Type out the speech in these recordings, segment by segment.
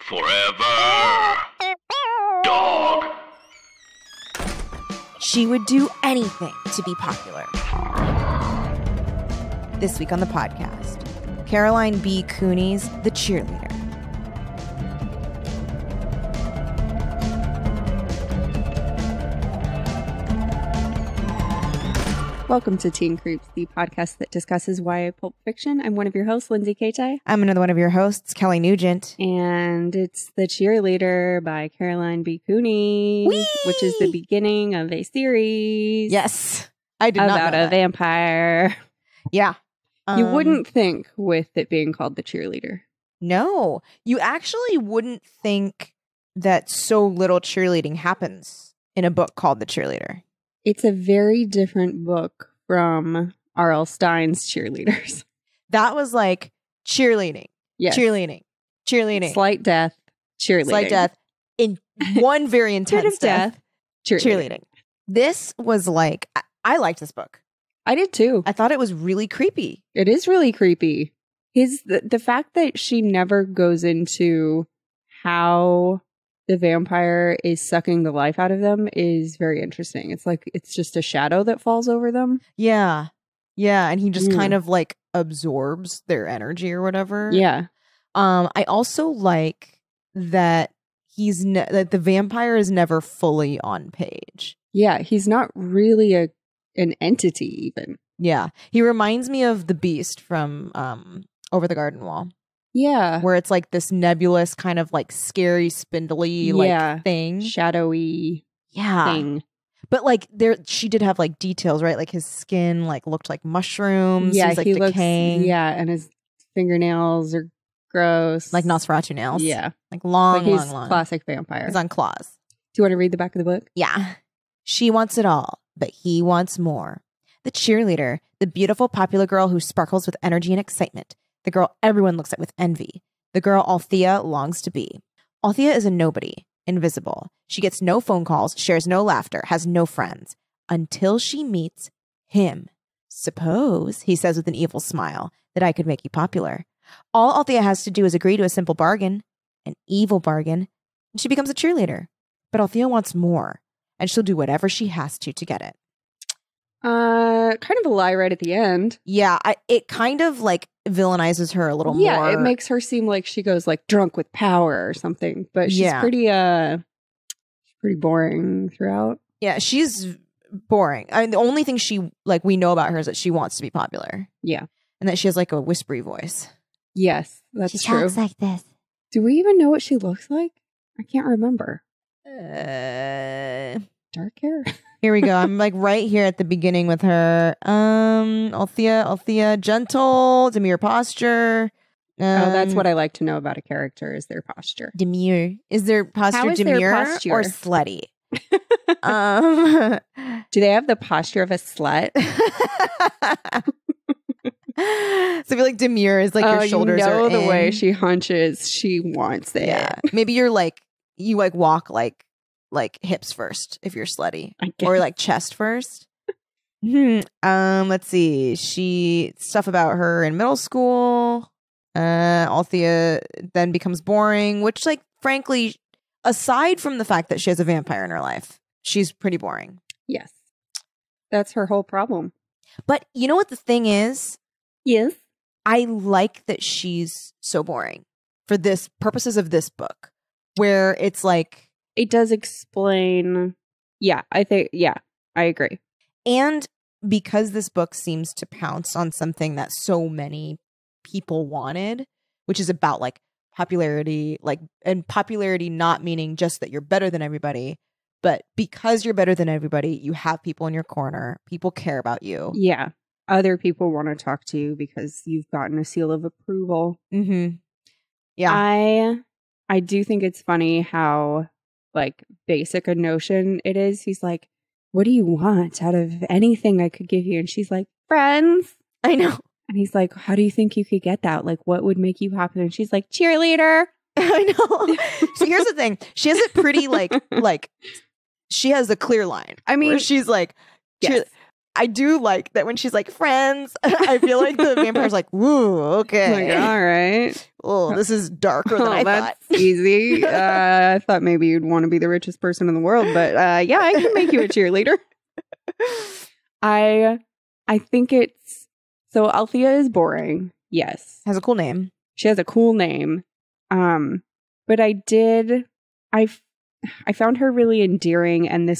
Forever. Dog. She would do anything to be popular. This week on the podcast, Caroline B. Cooney's The Cheerleader. Welcome to Teen Creeps, the podcast that discusses YA pulp fiction. I'm one of your hosts, Lindsay Kaitai. I'm another one of your hosts, Kelly Nugent. And it's The Cheerleader by Caroline B. Cooney, Whee! Which is the beginning of a series. Yes, I did not know about a that. vampire. Yeah. You wouldn't think with it being called The Cheerleader. No, you actually wouldn't think that so little cheerleading happens in a book called The Cheerleader. It's a very different book from R.L. Stine's Cheerleaders. That was like cheerleading, Yes. cheerleading, Slight death, cheerleading. slight death in one very Bit intense of death, cheerleading. This was like, I liked this book. I did too. I thought it was really creepy. It is really creepy. The fact that she never goes into how the vampire is sucking the life out of them is very interesting. It's like it's just a shadow that falls over them. Yeah. Yeah. And he just kind of like absorbs their energy or whatever. Yeah. I also like that that the vampire is never fully on page. Yeah. He's not really an entity even. Yeah. He reminds me of the Beast from Over the Garden Wall. Yeah. Where it's like this nebulous kind of like scary, spindly like thing. Shadowy thing. But like she did have like details, right? Like his skin like looked like mushrooms. Yeah, He's like he decaying. looks, yeah, and his fingernails are gross. Like Nosferatu nails. Yeah. Like long. Classic vampire. He's on claws. Do you want to read the back of the book? Yeah. She wants it all, but he wants more. The cheerleader, the beautiful popular girl who sparkles with energy and excitement. The girl everyone looks at with envy. The girl Althea longs to be. Althea is a nobody, invisible. She gets no phone calls, shares no laughter, has no friends. Until she meets him. Suppose, he says with an evil smile, that I could make you popular. All Althea has to do is agree to a simple bargain, an evil bargain, and she becomes a cheerleader. But Althea wants more, and she'll do whatever she has to get it. Kind of a lie right at the end. Yeah, it kind of like villainizes her a little more. Yeah, it makes her seem like she goes like drunk with power or something. But she's pretty boring throughout. Yeah, she's boring. I mean, the only thing we know about her is that she wants to be popular. Yeah. And that she has like a whispery voice. Yes, that's she true. Talks like this. Do we even know what she looks like? I can't remember. Dark hair? Here we go. I'm like right here at the beginning with her. Althea, gentle, demure posture. That's what I like to know about a character is their posture. Demure. Is their posture How is demure their posture? or slutty? Do they have the posture of a slut? So I feel like demure is like your shoulders are the in. way she hunches, she wants it. Yeah. Maybe you walk like hips first if you're slutty, or like chest first. Let's see. Stuff about her in middle school. Althea then becomes boring, which like frankly, aside from the fact that she has a vampire in her life, she's pretty boring. Yes. That's her whole problem. But you know what the thing is? Yes. I like that she's so boring for this purposes of this book, where it's like it does explain. Yeah, I agree. And because this book seems to pounce on something that so many people wanted, which is about like popularity, and popularity not meaning just that you're better than everybody, but because you're better than everybody, you have people in your corner. People care about you. Yeah. Other people want to talk to you because you've gotten a seal of approval. Mm-hmm. Yeah. I do think it's funny how like basic a notion it is. He's like, what do you want out of anything I could give you? And she's like, friends. I know. And he's like, how do you think you could get that? Like, what would make you happy? And she's like, cheerleader. I know. So here's the thing. She has it pretty like she has a clear line. I mean, she's like, yes. I do like that when she's like friends. I feel like the vampire's like, "Woo, okay, Like, all right. Oh, this is darker than I thought." That's easy. I thought maybe you'd want to be the richest person in the world, but yeah, I can make you a cheerleader. I think it's so Althea is boring. Yes, Has a cool name. she has a cool name. But I found her really endearing, and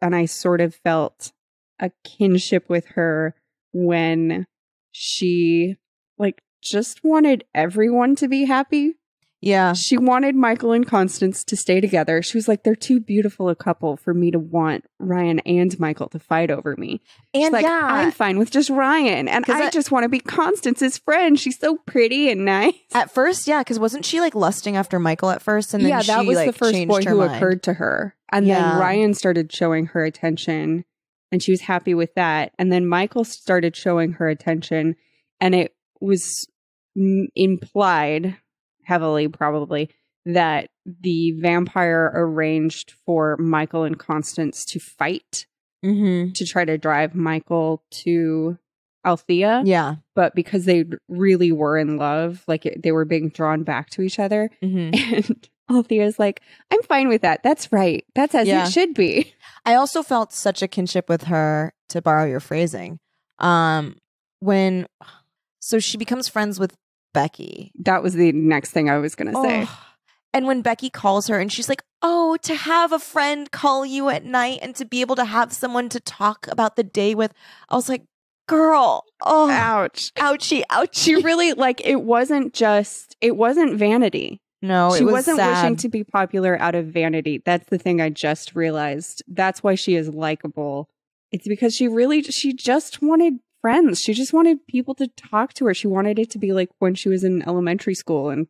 I sort of felt a kinship with her when she like just wanted everyone to be happy. Yeah. She wanted Michael and Constance to stay together. She was like, they're too beautiful a couple for me to want Ryan and Michael to fight over me. And She's like, yeah. I'm fine with just Ryan. And I just want to be Constance's friend. She's so pretty and nice. At first, yeah, because wasn't she like lusting after Michael at first? And then yeah, that she, was like, the first changed boy her who mind. occurred to her. And Yeah. then Ryan started showing her attention, and she was happy with that. And then Michael started showing her attention, and it was implied heavily, probably, that the vampire arranged for Michael and Constance to fight to try to drive Michael to Althea. Yeah. But because they really were in love, like they were being drawn back to each other. And Althea's like, I'm fine with that. That's right. That's as it should be. I also felt such a kinship with her, to borrow your phrasing. So she becomes friends with Becky. That was the next thing I was going to say. And when Becky calls her and she's like, oh, to have a friend call you at night and to be able to have someone to talk about the day with, I was like, girl, Ouch. Ouchie, ouchie. She really, like, it wasn't vanity. No, she it was wasn't sad. wishing to be popular out of vanity. That's the thing I just realized. That's why she is likable. It's because she just wanted friends. She just wanted people to talk to her. She wanted it to be like when she was in elementary school and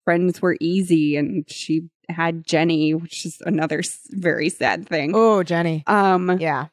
friends were easy, and she had Jenny, which is another very sad thing. Oh, Jenny. Yeah.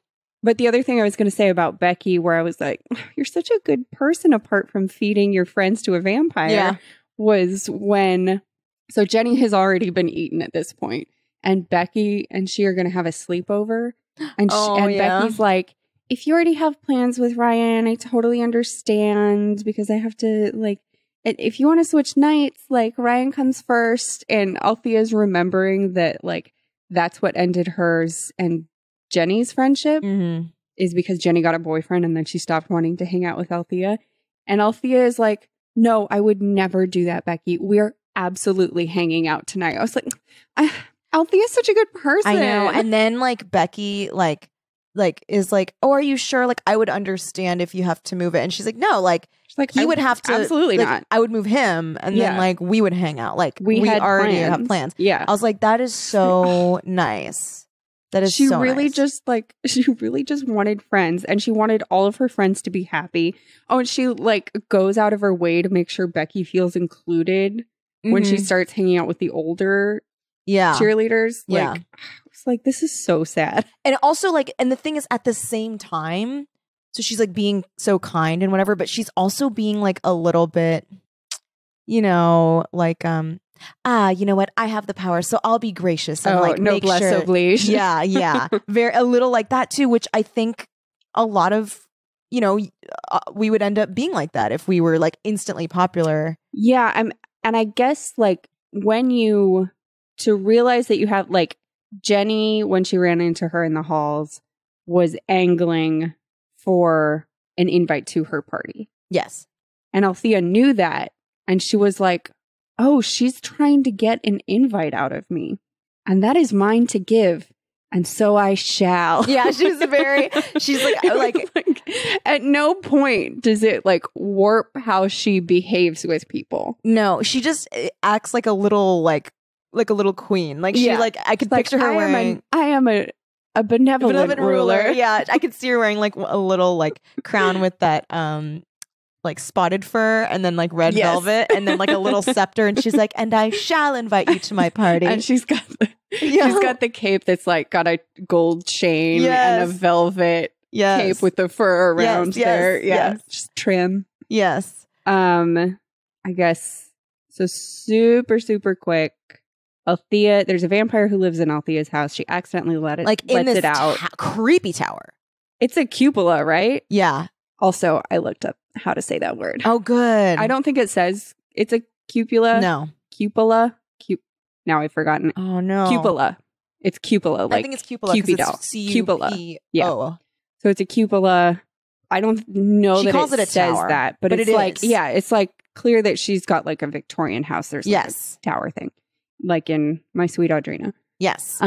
But the other thing I was going to say about Becky, where I was like, you're such a good person apart from feeding your friends to a vampire, was when, so Jenny has already been eaten at this point, and Becky and she are going to have a sleepover. And, Becky's like, if you already have plans with Ryan, I totally understand, because I have to, like, if you want to switch nights, like, Ryan comes first. And Althea's remembering that, like, that's what ended hers and Jenny's friendship is because Jenny got a boyfriend and then she stopped wanting to hang out with Althea. And Althea is like, no, I would never do that, Becky. We're absolutely hanging out tonight. I was like, Althea's such a good person. I know. And then, like, Becky, like is like, oh, are you sure? Like, I would understand if you have to move it. And she's like, no, like, he would have to. Absolutely like, not. I would move him, and then, like, we would hang out. Like, we already have plans. Yeah. I was like, that is so nice. That is she so really nice. she really just wanted friends, and she wanted all of her friends to be happy. Oh, and she, like, goes out of her way to make sure Becky feels included when she starts hanging out with the older cheerleaders. Like, it's like, this is so sad. And also, like, and the thing is, at the same time, so she's, like, being so kind and whatever, but she's also being, like, a little bit, you know, like, you know what? I have the power, so I'll be gracious and, like, make noblesse sure. oblige. Yeah. A little like that too, which I think a lot of, you know, we would end up being like that if we were, like, instantly popular. Yeah, and I guess, like, to realize that you have, like, Jenny, when she ran into her in the halls, was angling for an invite to her party. Yes. And Althea knew that, and she was like, oh, she's trying to get an invite out of me, and that is mine to give, and so I shall. Yeah, she's like at no point does it, like, warp how she behaves with people. No, she just acts like a little, like a little queen. Like, she, like, I could picture her wearing. I am a benevolent ruler. Yeah, I could see her wearing, like, a little, like, crown with that like, spotted fur, and then, like, red velvet, and then, like, a little scepter, and she's like, and I shall invite you to my party. And she's got the cape that's, like, got a gold chain and a velvet cape with the fur around there. Yeah, just trim. Yes. I guess so. Super, super quick. Althea, there's a vampire who lives in Althea's house. She accidentally lets it out. Creepy tower. It's a cupola, right? Yeah. Also, I looked up how to say that word. Oh, good. I don't think it says it's a cupola. No. Cupola. Now I've forgotten. Oh, no. Cupola. It's cupola. Like I think it's cupola. Cupido. Cupola. Yeah. So it's a cupola. I don't know She that calls it a says tower, that, but it's it like, is. yeah, it's like clear that she's got like a Victorian house. There's like Yes. a tower thing, like in My Sweet Audrina. Yes.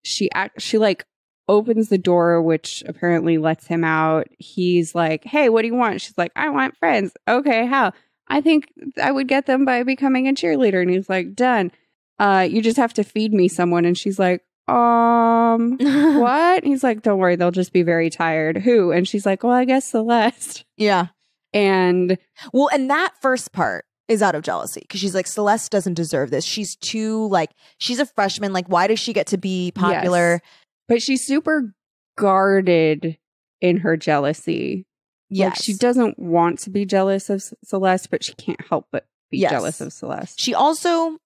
She like opens the door, which apparently lets him out. He's like, "Hey, what do you want?" She's like, "I want friends." Okay, how? I think I would get them by becoming a cheerleader. And he's like, "Done. You just have to feed me someone." And she's like, what? And he's like, "Don't worry, they'll just be very tired." Who? And she's like, "Well, I guess Celeste." Yeah. And that first part is out of jealousy because she's like, Celeste doesn't deserve this. She's too like, she's a freshman. Like, why does she get to be popular? Yes. But she's super guarded in her jealousy. Yes. Like, she doesn't want to be jealous of Celeste, but she can't help but be jealous of Celeste. She also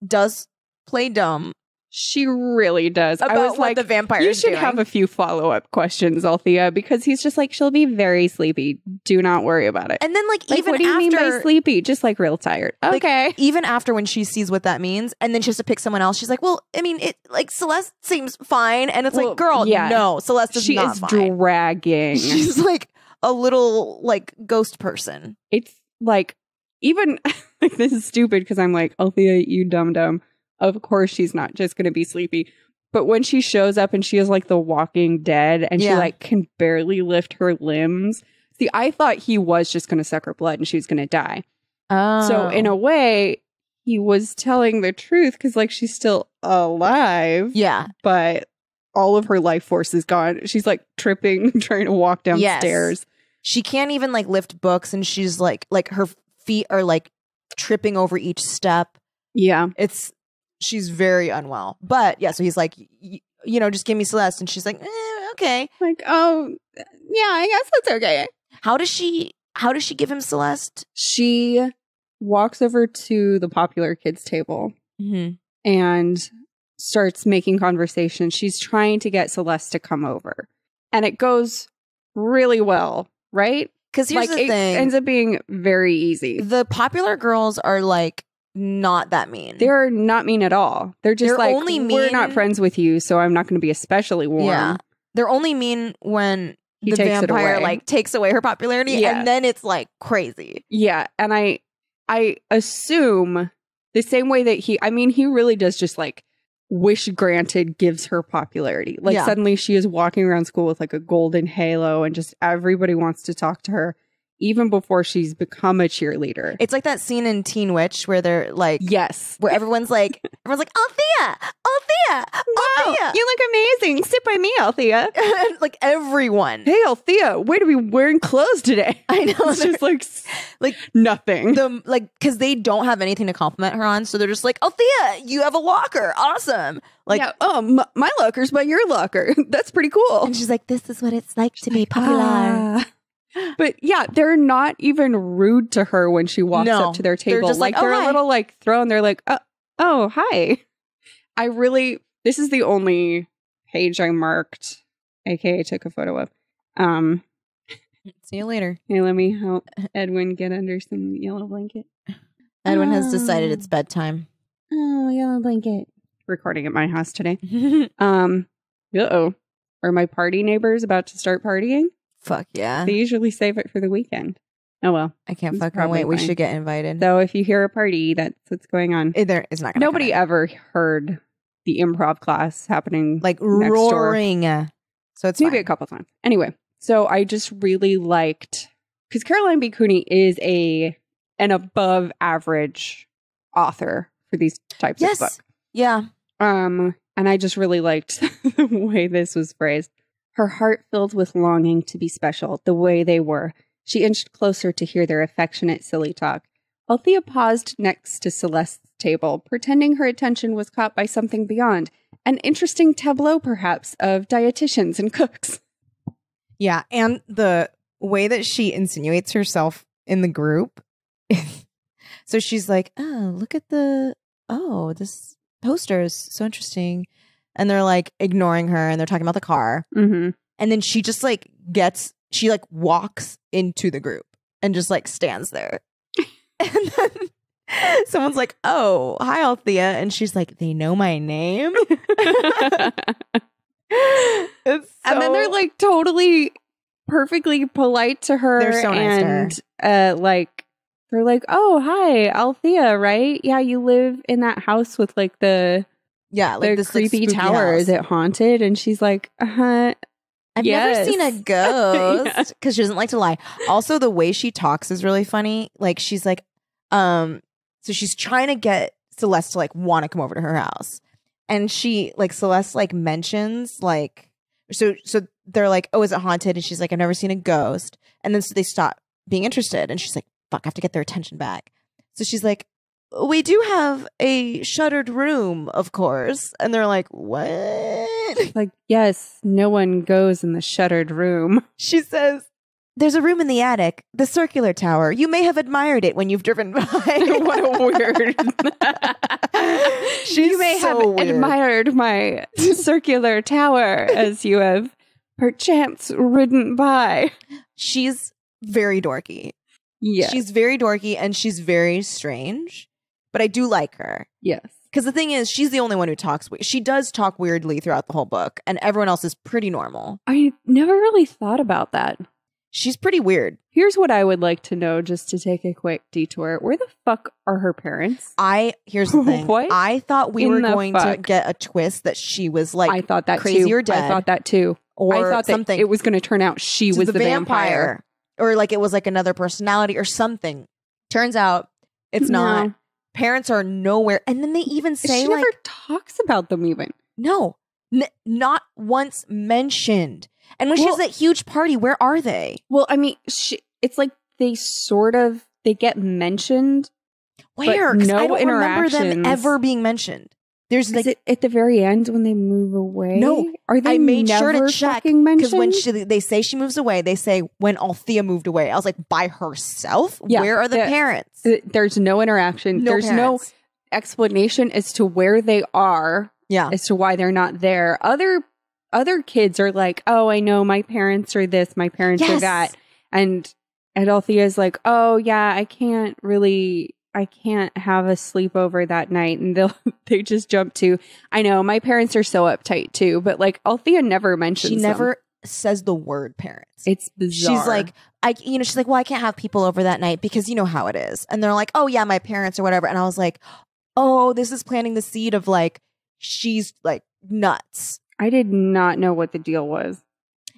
does play dumb. She really does. About I was what like, the vampire you is should doing. have a few follow-up questions, Althea, because he's just like, she'll be very sleepy. Do not worry about it. And then like even what do you after mean by sleepy? Just like real tired. like, Okay. even after when she sees what that means and then she has to pick someone else, she's like, well, I mean, it like Celeste seems fine. And it's like, girl, no, Celeste is not fine. She is dragging. She's like a little like ghost person. It's like, even like, this is stupid because I'm like, Althea, you dum-dum. Of course she's not just going to be sleepy. But when she shows up and she is like the Walking Dead and she like can barely lift her limbs. See, I thought he was just going to suck her blood and she was going to die. Oh. So in a way, he was telling the truth because like she's still alive. Yeah. But all of her life force is gone. She's like tripping, trying to walk downstairs. Yes. She can't even like lift books and she's like her feet are like tripping over each step. Yeah. She's very unwell. But yeah, so he's like, you know, just give me Celeste. And she's like, okay. Like, oh, yeah, I guess that's okay. How does she give him Celeste? She walks over to the popular kids table and starts making conversation. She's trying to get Celeste to come over. And it goes really well, right? Because here's the thing. It ends up being very easy. The popular girls are like, not that mean. They're not mean at all. They're just like, only we're mean- not friends with you, so I'm not going to be especially warm. Yeah. They're only mean when He the takes it vampire away. like takes away her popularity. Yeah. And then it's like crazy. Yeah. And I assume the same way that he really does just like wish granted gives her popularity. Like suddenly she is walking around school with like a golden halo and just everybody wants to talk to her. Even before she's become a cheerleader. It's like that scene in Teen Witch where they're like, yes, where everyone's like, Althea, wow, you look amazing. Sit by me, Althea. like everyone. Hey, Althea, way to be wearing clothes today. I know. It's just like nothing. Because they don't have anything to compliment her on, so they're just like, Althea, you have a locker, awesome. Like, my locker's by your locker. That's pretty cool. And she's like, this is what it's like to be popular. But yeah, they're not even rude to her when she walks up to their table. They're just like they're a little like thrown. They're like, oh, hi. This is the only page I marked, aka took a photo of. See you later. Hey, let me help Edwin get under some yellow blanket. Edwin has decided it's bedtime. Oh, yellow blanket. Recording at my house today. Uh-oh. Are my party neighbors about to start partying? Fuck yeah. They usually save it for the weekend. Oh, well. I can't It's fucking wait. We fine. should get invited. So if you hear a party, that's what's going on. There is not going to Nobody ever heard the improv class happening like next door. roaring. So it's Maybe fine. a couple times. Anyway, so I just really liked, because Caroline B. Cooney is an above average author for these types of books. Yeah. And I just really liked the way this was phrased. Her heart filled with longing to be special, the way they were. She inched closer to hear their affectionate, silly talk. Althea paused next to Celeste's table, pretending her attention was caught by something beyond. An interesting tableau, perhaps, of dietitians and cooks. Yeah. And the way that she insinuates herself in the group. So she's like, oh, look at this poster is so interesting. And they're like ignoring her and they're talking about the car. Mm-hmm. And then she just like she like walks into the group and just like stands there. And then someone's like, oh, hi, Althea. And she's like, they know my name. And then they're like totally perfectly polite to her. They're so nice to her. Like, they're like, oh, hi, Althea, right? Yeah, you live in that house with like the this creepy like, tower. house. Is it haunted? And she's like, I've never seen a ghost because she doesn't like to lie. Also, the way she talks is really funny. Like she's like, so she's trying to get Celeste to like want to come over to her house, and she like Celeste like mentions like so they're like, oh, is it haunted? And she's like, I've never seen a ghost. And then so they stop being interested, and she's like, fuck, I have to get their attention back. So she's like, we do have a shuttered room, of course. And they're like, what? Like, yes, no one goes in the shuttered room. She says, there's a room in the attic, the circular tower. You may have admired it when you've driven by. What a weird. You may have admired my circular tower as you have perchance ridden by. She's very dorky. Yeah. She's very dorky and she's very strange. But I do like her. Yes. Because the thing is, she's the only one who talks. She does talk weirdly throughout the whole book, and everyone else is pretty normal. I never really thought about that. She's pretty weird. Here's what I would like to know, just to take a quick detour. Where the fuck are her parents? Here's the thing. What? I thought we were going to get a twist that she was like, I thought that crazy too. or dead. I thought that too. Or I thought that something. it was going to turn out she was the vampire. Or like it was like another personality or something. Turns out it's not. Parents are nowhere. And then they even say she like, never talks about them even. No, not once mentioned. And when she's at huge party, where are they? Well, I mean, it's like they get mentioned. Where? No I don't remember them interactions. ever being mentioned. There's Is like it at the very end when they move away? No, are they? I made sure never to check fucking because when mentioned? they say she moves away, they say when Althea moved away. I was like, by herself? Yeah, Where are the parents? There's no interaction. There's parents. no explanation as to where they are. Yeah, as to why they're not there. Other kids are like, oh, I know my parents are this, my parents are that, and Althea's like, oh yeah, I can't have a sleepover that night. And they just jump to, I know my parents are so uptight too, but like Althea never mentions she never says the word parents. It's bizarre. She's like, she's like, well, I can't have people over that night because you know how it is. And they're like, oh yeah, my parents or whatever. And I was like, oh, this is planting the seed of like, she's like nuts. I did not know what the deal was.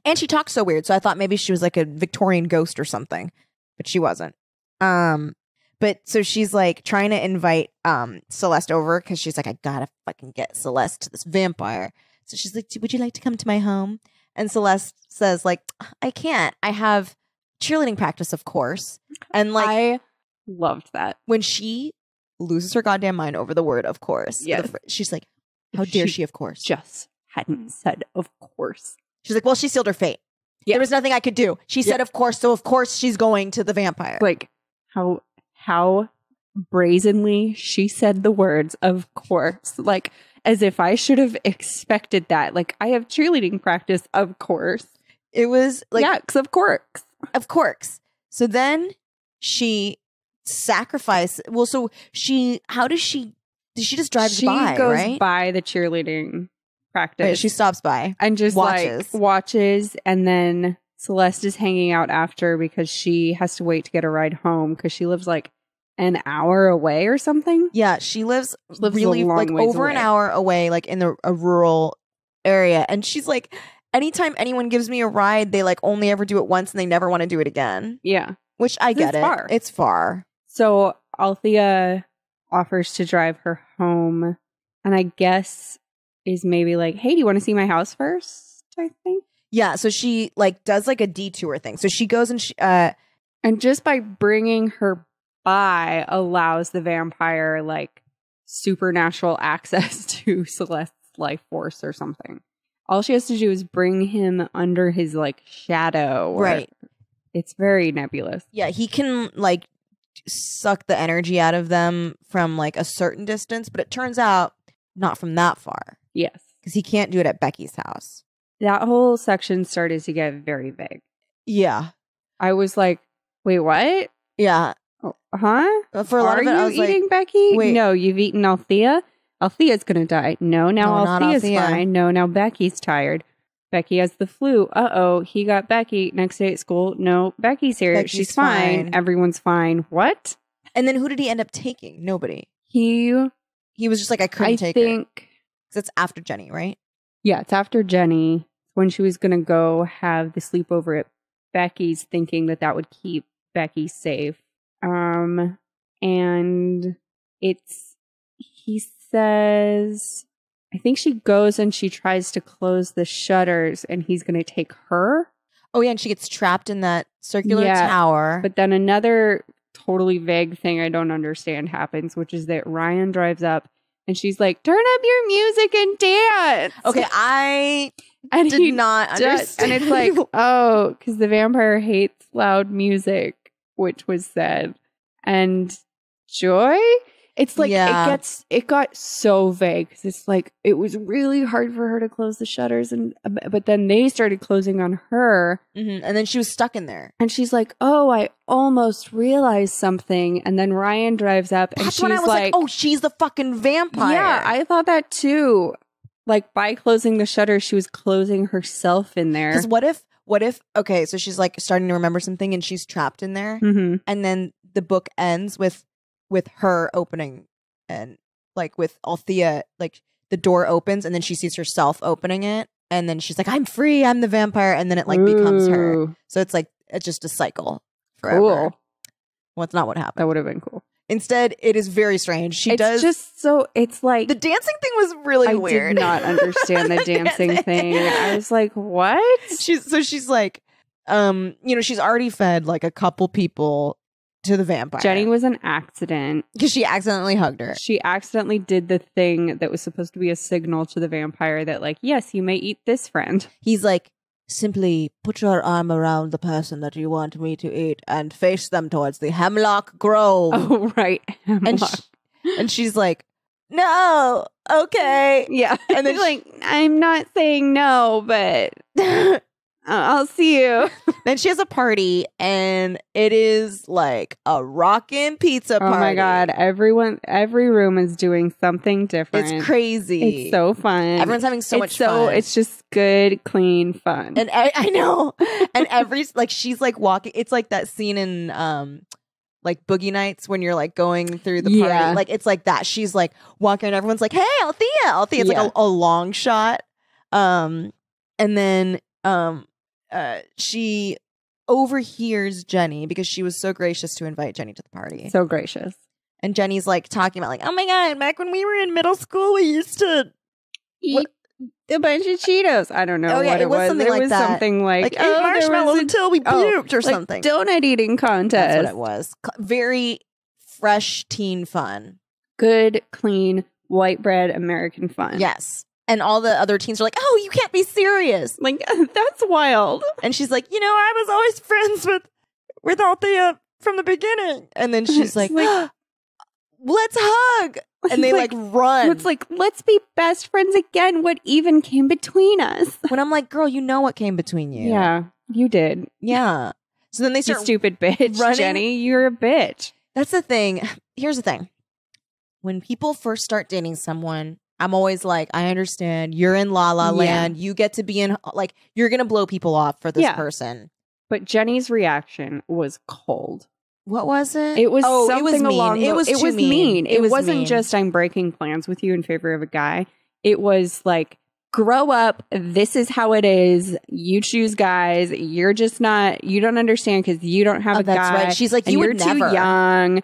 And she talks so weird. So I thought maybe she was like a Victorian ghost or something, but she wasn't. But so she's like trying to invite Celeste over because she's like, I gotta fucking get Celeste to this vampire. So she's like, would you like to come to my home? And Celeste says like, I can't. I have cheerleading practice, of course. And like, I loved that. When she loses her goddamn mind over the word, of course. Yes. She's like, how dare she, of course. Just hadn't said, of course. She's like, well, she sealed her fate. Yeah. There was nothing I could do. She said, of course. So of course she's going to the vampire. Like how brazenly she said the words, of course. Like as if I should have expected that. Like I have cheerleading practice, of course. It was like, yeah, of course. Of course. So then she sacrificed. Well, so does she just drive by, goes right? by the cheerleading practice. Right, she stops by and just watches. Like watches, and then Celeste is hanging out after because she has to wait to get a ride home because she lives like an hour away or something. Yeah, she lives really a long like ways over away. an hour away, like in a rural area. And she's like, anytime anyone gives me a ride, they like only ever do it once and they never want to do it again. Yeah, which I get it's it. Far. It's far. So Althea offers to drive her home, and I guess is maybe like, hey, do you want to see my house first? I think. Yeah, so she like does like a detour thing. So she goes and and just by bringing her by allows the vampire like supernatural access to Celeste's life force or something. All she has to do is bring him under his like shadow. Right. It's very nebulous. Yeah, he can like suck the energy out of them from like a certain distance, but it turns out not from that far. Yes. Because he can't do it at Becky's house. that whole section started to get very vague. Yeah. I was like, wait, what? Yeah. Oh, huh? For a lot Are of it, you I was eating like, Becky? wait. No, you've eaten Althea. Althea's gonna die. No, now No, not Althea's Althea. fine. No, now Becky's tired. Becky has the flu. Uh-oh, he got Becky. Next day at school, no, Becky's here. Becky's She's fine. fine. Everyone's fine. What? And then who did he end up taking? Nobody. He was just like, I couldn't take her. think, 'Cause it's after Jenny, right? yeah, it's after Jenny when she was gonna go have the sleepover at Becky's, thinking that would keep Becky safe. And he says, I think she goes and she tries to close the shutters and he's going to take her. Oh, yeah. And she gets trapped in that circular tower. But then another totally vague thing I don't understand happens, which is that Ryan drives up and she's like, turn up your music and dance. Okay. I and did not understand. And it's like, oh, because the vampire hates loud music, which was said. And Joy? It's like, it got so vague. 'Cause it's like, it was really hard for her to close the shutters. But then they started closing on her. Mm-hmm. And then she was stuck in there. And she's like, oh, I almost realized something. And then Ryan drives up and That's she's when I was like, oh, she's the fucking vampire. Yeah, I thought that too. Like, by closing the shutters, she was closing herself in there. Because what if, okay, so she's like starting to remember something and she's trapped in there. Mm-hmm. And then the book ends with her opening and like with Althea, like the door opens and then she sees herself opening it. And then she's like, I'm free. I'm the vampire. And then it like becomes her. So it's like, it's just a cycle forever. Cool. Well, it's not what happened. That would have been cool. Instead, it is very strange. It's like the dancing thing was really weird. I did not understand the dancing thing. I was like, what? She's like, she's already fed like a couple people to the vampire. Jenny was an accident. Because she accidentally hugged her. She accidentally did the thing that was supposed to be a signal to the vampire that like, yes, you may eat this friend. He's like, simply put your arm around the person that you want me to eat and face them towards the Hemlock Grove. Oh, right. Hemlock. And she's like, no, okay. Yeah. And then like, I'm not saying no, but I'll see you. Then she has a party and it is like a rockin' pizza party. Oh my God. Every room is doing something different. It's crazy. It's so fun. Everyone's having so much fun. It's just good, clean fun. And I know. And she's like walking. It's like that scene in like Boogie Nights when you're like going through the party. Yeah. Like it's like that. She's like walking and everyone's like, hey, Althea. It's like a long shot. And then she overhears Jenny because she was so gracious to invite Jenny to the party. So gracious. And Jenny's like talking about like, oh my God, back when we were in middle school, we used to eat a bunch of Cheetos. I don't know what it was. Something like that. Something like eat marshmallows until we puked or something. Donut eating contest. That's what it was. Very fresh teen fun. Good, clean, white bread American fun. Yes. And all the other teens are like, oh, you can't be serious. Like, that's wild. And she's like, I was always friends with Althea from the beginning. And then she's like, let's hug. And they like run. It's like, let's be best friends again. What even came between us? When I'm like, girl, you know what came between you. Yeah, you did. Yeah. So then they start you stupid bitch. running. Jenny, you're a bitch. That's the thing. Here's the thing. When people first start dating someone, I'm always like, I understand. You're in La La Land. You get to be in, like, you're going to blow people off for this person. But Jenny's reaction was cold. What was it? It was something it was mean. along It was mean. It wasn't mean. just I'm breaking plans with you in favor of a guy. It was like, grow up. This is how it is. You choose guys. You're just not, you don't understand because you don't have a that's guy. Right. She's like, you're too young.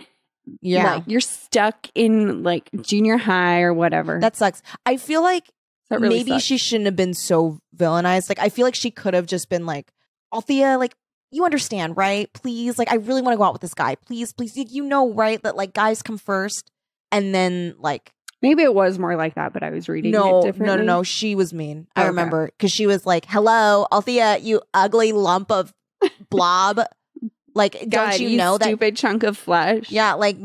Yeah. Like, you're stuck in like junior high or whatever. That sucks. I feel like really maybe sucks. she shouldn't have been so villainized. Like, I feel like she could have just been like, Althea, like, you understand, right? Please, like, I really want to go out with this guy. Please, you know, right? That like guys come first and then like. Maybe it was more like that, but I was reading it differently. No. She was mean. I remember because she was like, hello, Althea, you ugly lump of blob. Like, God, don't you know that stupid chunk of flesh? Yeah, like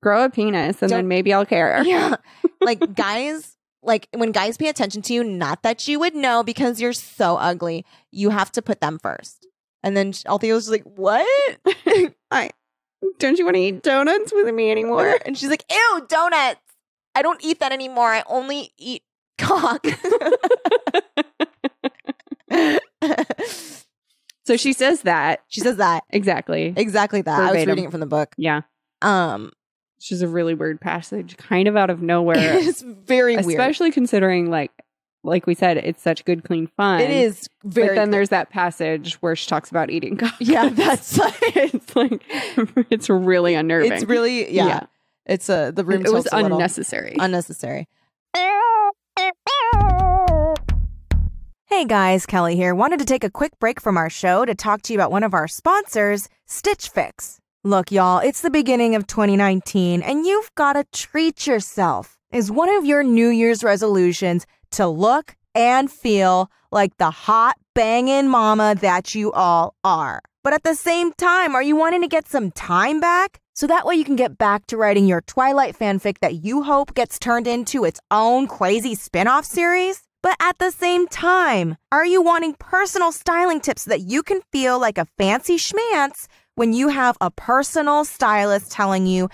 grow a penis and then maybe I'll care. Yeah, like guys like when guys pay attention to you, not that you would know because you're so ugly, you have to put them first. And then Althea's like, what? Don't you want to eat donuts with me anymore? And she's like, ew, donuts. I don't eat that anymore. I only eat cock. So she says that. She says that. Exactly. Exactly that. Verbatim. I was reading it from the book. Yeah. Which is a really weird passage, kind of out of nowhere. It's very weird. Especially considering, like we said, it's such good, clean fun. It is very But then good. There's that passage where she talks about eating cock. Yeah, that's it's like, it's really unnerving. It's really, yeah. It's the room It was tilts a little. unnecessary. Unnecessary. Hey guys, Kelly here. Wanted to take a quick break from our show to talk to you about one of our sponsors, Stitch Fix. Look, y'all, it's the beginning of 2019 and you've got to treat yourself. Is one of your New Year's resolutions to look and feel like the hot banging mama that you all are? But at the same time, are you wanting to get some time back? So that way you can get back to writing your Twilight fanfic that you hope gets turned into its own crazy spin-off series? But at the same time, are you wanting personal styling tips so that you can feel like a fancy schmance when you have a personal stylist telling you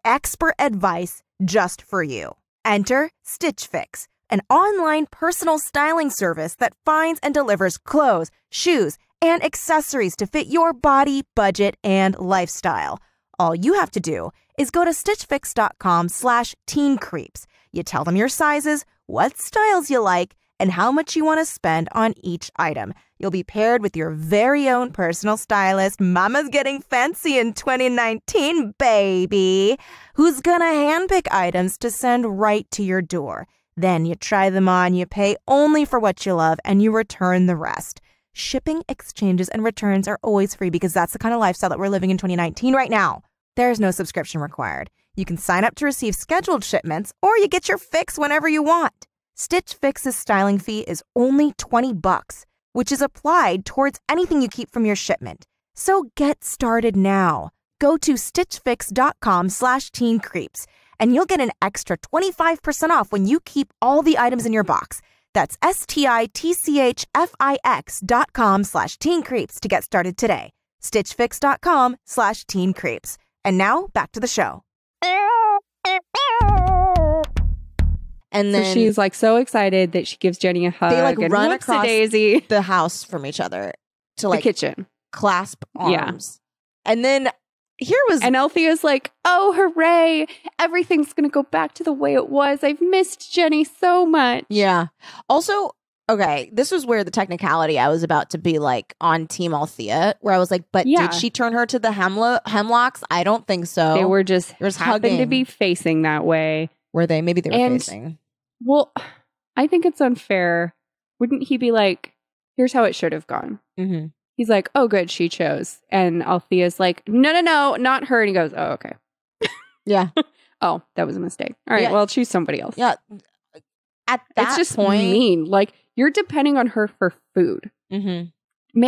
expert advice just for you? Enter Stitch Fix, an online personal styling service that finds and delivers clothes, shoes, and accessories to fit your body, budget, and lifestyle. All you have to do is go to stitchfix.com/teencreeps. You tell them your sizes, what styles you like, and how much you want to spend on each item. You'll be paired with your very own personal stylist, Mama's Getting Fancy in 2019, baby, who's gonna handpick items to send right to your door. Then you try them on, you pay only for what you love, and you return the rest. Shipping, exchanges, and returns are always free because that's the kind of lifestyle that we're living in 2019 right now. There's no subscription required. You can sign up to receive scheduled shipments, or you get your fix whenever you want. Stitch Fix's styling fee is only $20, which is applied towards anything you keep from your shipment. So get started now. Go to stitchfix.com/teencreeps, and you'll get an extra 25% off when you keep all the items in your box. That's stitchfix.com/teencreeps to get started today. stitchfix.com/teencreeps. And now back to the show. And then so she's like so excited that she gives Jenny a hug. they like and run whoops a across daisy. the house from each other to The like kitchen. clasp Yeah. arms. And then here was And Althea's like, oh, hooray. Everything's going to go back to the way it was. I've missed Jenny so much. yeah. Also, okay, this was where the technicality I was about to be like on Team Althea, where I was like, but Yeah. did she turn her to the hemlocks? I don't think so. They were just There was happened to hugging. be facing that way. Were they? Maybe they were And- facing. Well, I think it's unfair. Wouldn't he be like, here's how it should have gone? Mm-hmm. He's like, oh, good, she chose. And Althea's like, no, not her. And he goes, oh, okay. Yeah. Oh, that was a mistake. All right, Yeah. well, choose somebody else. Yeah. At that It's just point, mean. Like, you're depending on her for food. Mm-hmm.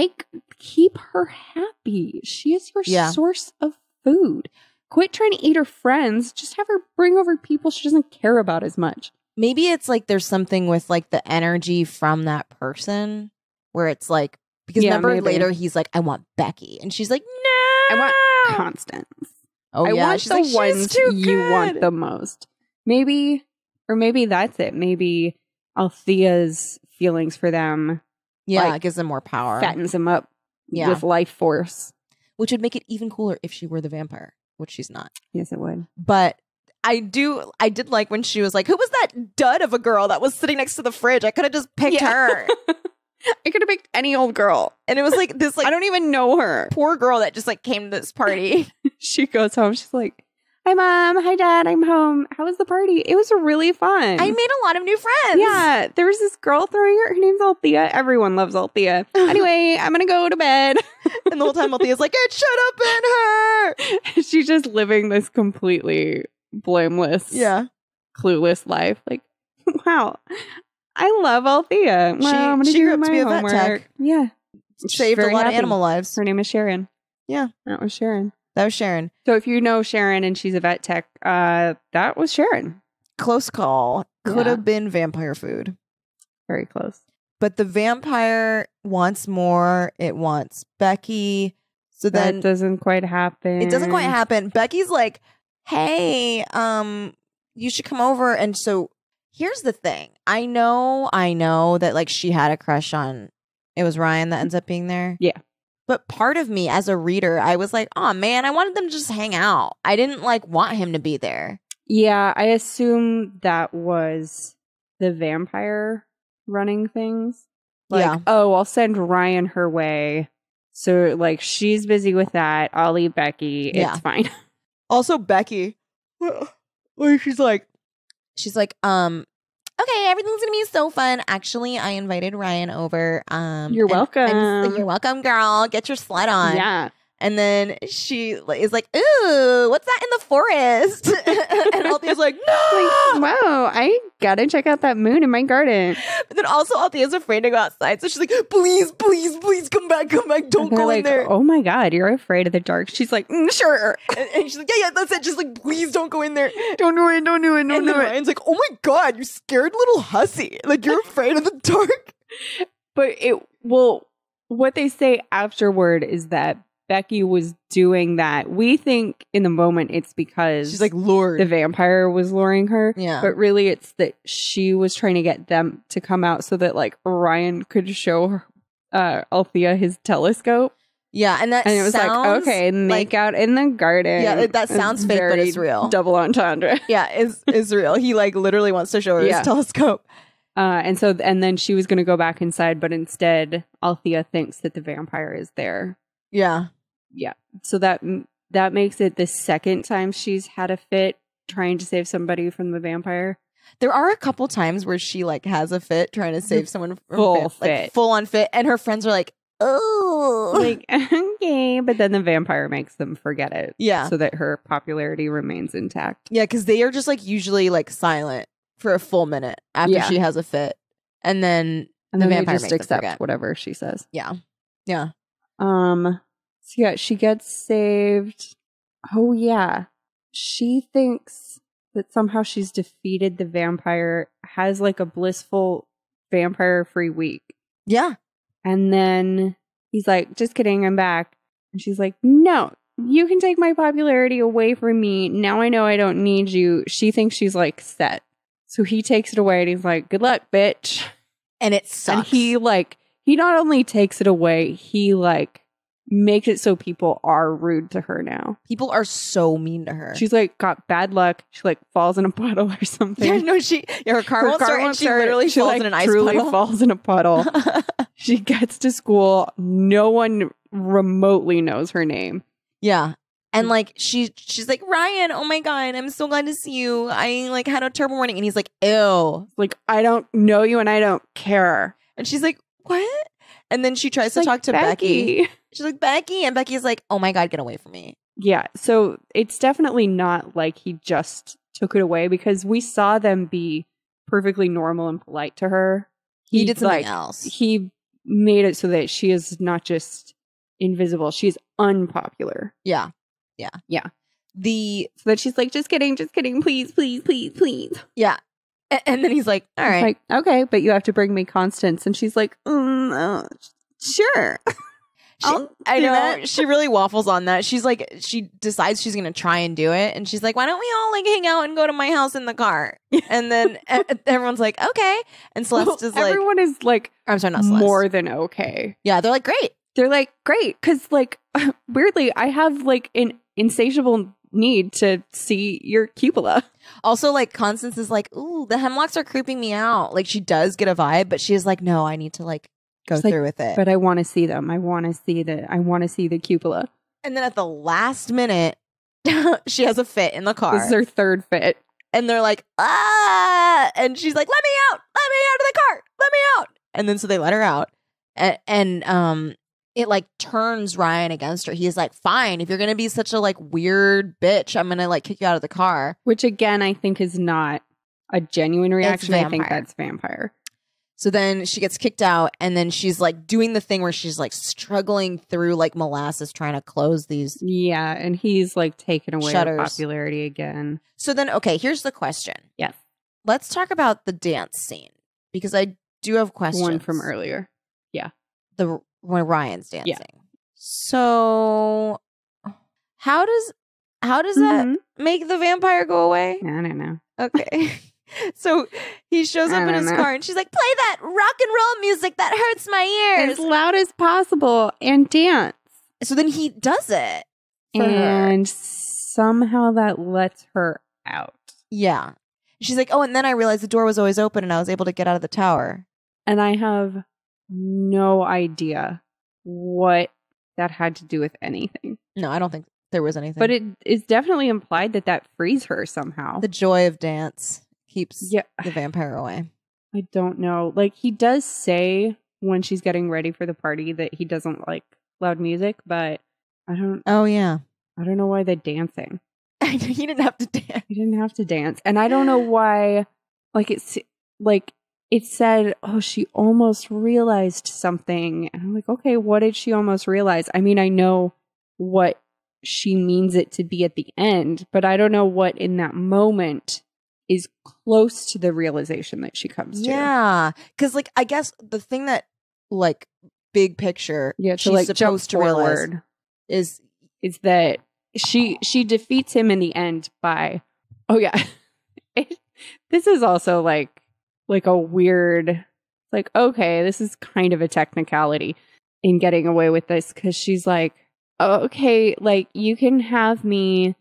Keep her happy. She is your Yeah. source of food. Quit trying to eat her friends. Just have her bring over people she doesn't care about as much. Maybe it's like there's something with like the energy from that person where it's like, because Yeah, remember maybe. later he's like, I want Becky. And she's like, no. I want Constance. Oh, I yeah. want She's the like, she's ones too you want good. the most. Maybe that's it. Maybe Althea's feelings for them Yeah, like, it gives them more power. fattens them up Yeah. with life force. Which would make it even cooler if she were the vampire, which she's not. Yes, it would. But I did like when she was like, who was that dud of a girl that was sitting next to the fridge? I could have just picked her. I could have picked any old girl. And it was like this like I don't even know her. poor girl that just like came to this party. She goes home. She's like, hi, Mom. Hi, Dad. I'm home. How was the party? It was really fun. I made a lot of new friends. Yeah. There was this girl throwing her name's Althea. Everyone loves Althea. Anyway, I'm going to go to bed. And the whole time Althea's like, it should have been her. She's just living this completely blameless, Yeah. clueless life. Like, wow. I love Althea. Well, I'm gonna she do grew up to my be a vet homework. tech. Yeah. Saved a Very lot of happy. animal lives. Her name is Sharon. Yeah. That was Sharon. That was Sharon. So if you know Sharon and she's a vet tech, that was Sharon. close call. Could Yeah. have been vampire food. Very close. But the vampire wants more. It wants Becky. So then That doesn't quite happen. it doesn't quite happen. Becky's like, hey, you should come over. And so here's the thing. I know that like she had a crush on, it was Ryan that ends up being there. Yeah. But part of me as a reader, I was like, oh man, I wanted them to just hang out. I didn't like want him to be there. Yeah, I assume that was the vampire running things. Like, Yeah. oh, I'll send Ryan her way. So, like, she's busy with that. I'll leave Becky. It's Yeah. fine. Also, Becky, where she's like, okay, everything's gonna be so fun. Actually, I invited Ryan over. You're welcome. You're welcome, girl. Get your sled on. Yeah. And then she is like, ooh, what's that in the forest? And Althea's like, no. Like, wow, I gotta check out that moon in my garden. But then also Althea's afraid to go outside. So she's like, please, please, please come back. Don't They're go like, in there. oh my God, you're afraid of the dark. She's like, sure. And she's like, yeah, that's it. Just like, please don't go in there. Don't do it. And then Ryan's like, oh my God, you scared little hussy. Like, you're afraid of the dark. But what they say afterward is that Becky was doing that. We think in the moment it's because She's like, lured. the vampire was luring her. Yeah. But really it's that she was trying to get them to come out so that like Ryan could show Althea his telescope. Yeah, and And it was like, okay, make out in the garden. Yeah, that sounds fake, but very it's real. Double entendre. Yeah, it's real. He like literally wants to show her Yeah. his telescope. And then she was going to go back inside, but instead Althea thinks that the vampire is there. Yeah. Yeah. So that makes it the second time she's had a fit trying to save somebody from the vampire. There are a couple times where she like has a fit trying to save someone from Full like fit. full on fit, and her friends are like, oh, Like, okay. But then the vampire makes them forget it. Yeah. So that her popularity remains intact. yeah, because they are just like usually like silent for a full minute after Yeah. she has a fit, and then And the then they vampire just makes them accept forget. whatever she says. Yeah. So yeah, she gets saved. Oh yeah. She thinks that somehow she's defeated the vampire, has like a blissful vampire free week. Yeah. And then he's like, just kidding, I'm back. And she's like, no, you can take my popularity away from me. Now I know I don't need you. She thinks she's like set. So he takes it away and he's like, good luck, bitch. And it sucks. And he not only takes it away, he like makes it so people are rude to her now. People are so mean to her. She's like got bad luck. She like falls in a puddle or something. yeah, no, her car won't start, and she literally She, falls like, in an ice truly puddle. falls in a puddle. She gets to school. No one remotely knows her name. Yeah. And like she's like, Ryan, oh my God, I'm so glad to see you. I like had a terrible morning. And he's like, ew. Like, I don't know you and I don't care. And she's like, what? And then she tries to Like, talk to Becky. She's like, Becky. And Becky's like, oh my God, get away from me. Yeah. So it's definitely not like he just took it away because we saw them be perfectly normal and polite to her. He did something like, else. He made it so that she is not just invisible, she's unpopular. Yeah. Yeah. So that she's like, just kidding, please. yeah. And then he's like, all right. Like, okay, but you have to bring me Constance. And she's like, sure. I know. She really waffles on that. She's like, she decides she's going to try and do it. And she's like, why don't we all like hang out and go to my house in the car? And then everyone's like, okay. And Celeste is like, everyone is like, I'm sorry, not Celeste. more than okay. Yeah. They're like, great. They're like, great. Cause like, weirdly, I have like an insatiable need to see your cupola. Also, like, Constance is like, ooh, the hemlocks are creeping me out. Like, she does get a vibe, but she's like, no, I need to like go She's through like, with it. But I want to see them. I want to see the cupola. And then at the last minute, she has a fit in the car. This is her third fit. And they're like, ah! And she's like, let me out of the car, let me out. And then so they let her out. And it like turns Ryan against her. He's like, fine, if you're gonna be such a like weird bitch, I'm gonna like kick you out of the car. Which again, I think is not a genuine reaction. I think vampire. that's vampire. So then she gets kicked out, and then she's like doing the thing where she's like struggling through like molasses trying to close these. Yeah, and he's like taking away her Shutters. popularity again. So then, okay, here's the question. Yes. let's talk about the dance scene because I do have questions. One from earlier. When Ryan's dancing. Yeah. So how does that make the vampire go away? I don't know. Okay. So he shows up in his car and she's like, play that rock and roll music that hurts my ears. As loud as possible and dance. So then he does it. And somehow that lets her out. Yeah. She's like, oh, and then I realized the door was always open and I was able to get out of the tower. And I have no idea what that had to do with anything. No, I don't think there was anything. But it is definitely implied that frees her somehow. The joy of dance keeps the vampire away. I don't know. Like, he does say when she's getting ready for the party that he doesn't like loud music, but I don't... Oh, yeah. I don't know why they're dancing. He didn't have to dance. He didn't have to dance. And I don't know why, like, it said, oh, she almost realized something. And I'm like, okay, what did she almost realize? I mean, I know what she means it to be at the end, but I don't know what in that moment is close to the realization that she comes to. Yeah. Because, like, I guess the thing that, like, big picture, she's like, supposed to realize is that she defeats him in the end by, this is also like a weird, like, okay, this is kind of a technicality in getting away with this, because she's like, oh, okay, like, you can have me,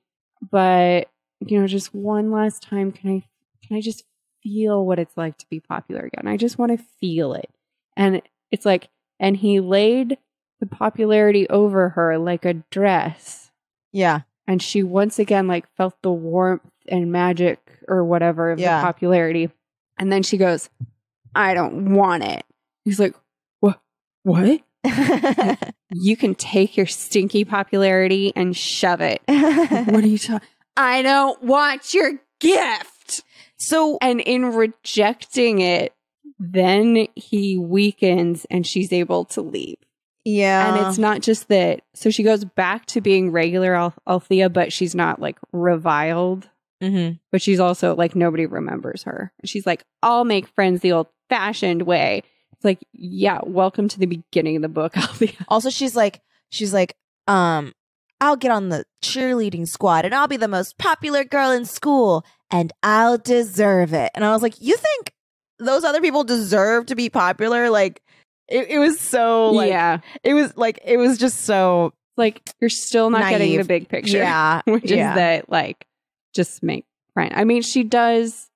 but, you know, just one last time, can I just feel what it's like to be popular again? I just want to feel it. And it's like, and he laid the popularity over her like a dress. Yeah. And she once again, like, felt the warmth and magic or whatever of the popularity. And then she goes, I don't want it. He's like, what? You can take your stinky popularity and shove it. What are you talking? I don't want your gift. So, and in rejecting it, then he weakens and she's able to leave. Yeah. And it's not just that. So she goes back to being regular Althea, but she's not, like, reviled. Mm-hmm. But she's also, like, nobody remembers her. She's like, I'll make friends the old-fashioned way. It's like, yeah, welcome to the beginning of the book, Althea. Also, she's like, I'll get on the cheerleading squad and I'll be the most popular girl in school and I'll deserve it. And I was like, you think those other people deserve to be popular? Like, it was so, like, it was just so, like, you're still not naive. getting the big picture. Yeah. Which is that, like, just make friends. I mean, she does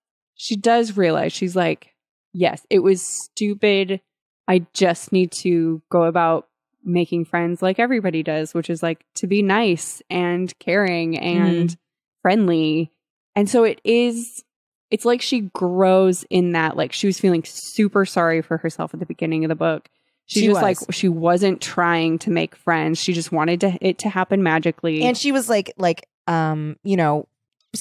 realize, she's like, yes, it was stupid. I just need to go about making friends like everybody does, which is, like, to be nice and caring and friendly. And so it's like she grows in that. Like, she was feeling super sorry for herself at the beginning of the book. She was like, she wasn't trying to make friends. She just wanted it to happen magically. And she was like, you know,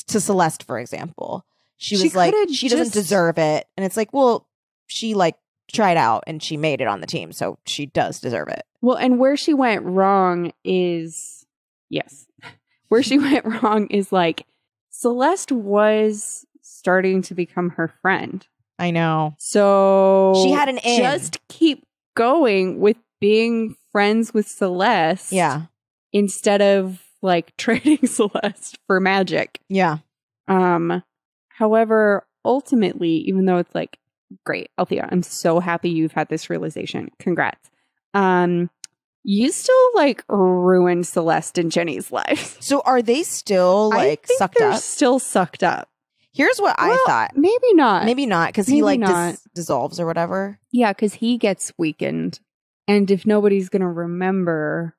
to Celeste, for example, she was like, she doesn't deserve it. And it's like, well, she, like, tried out and she made it on the team, so she does deserve it. Well, and where she went wrong is, like, Celeste was starting to become her friend. I know. So she had an in. Just keep going with being friends with Celeste. Yeah. Instead of, like, trading Celeste for magic. Yeah. However, ultimately, even though it's like, great, Althea, I'm so happy you've had this realization. Congrats. You still, like, ruined Celeste and Jenny's life. So are they still, like, sucked up? Still sucked up. Here's what I thought. Maybe not. Maybe not, because he, like, dissolves or whatever. Yeah, because he gets weakened. And if nobody's going to remember,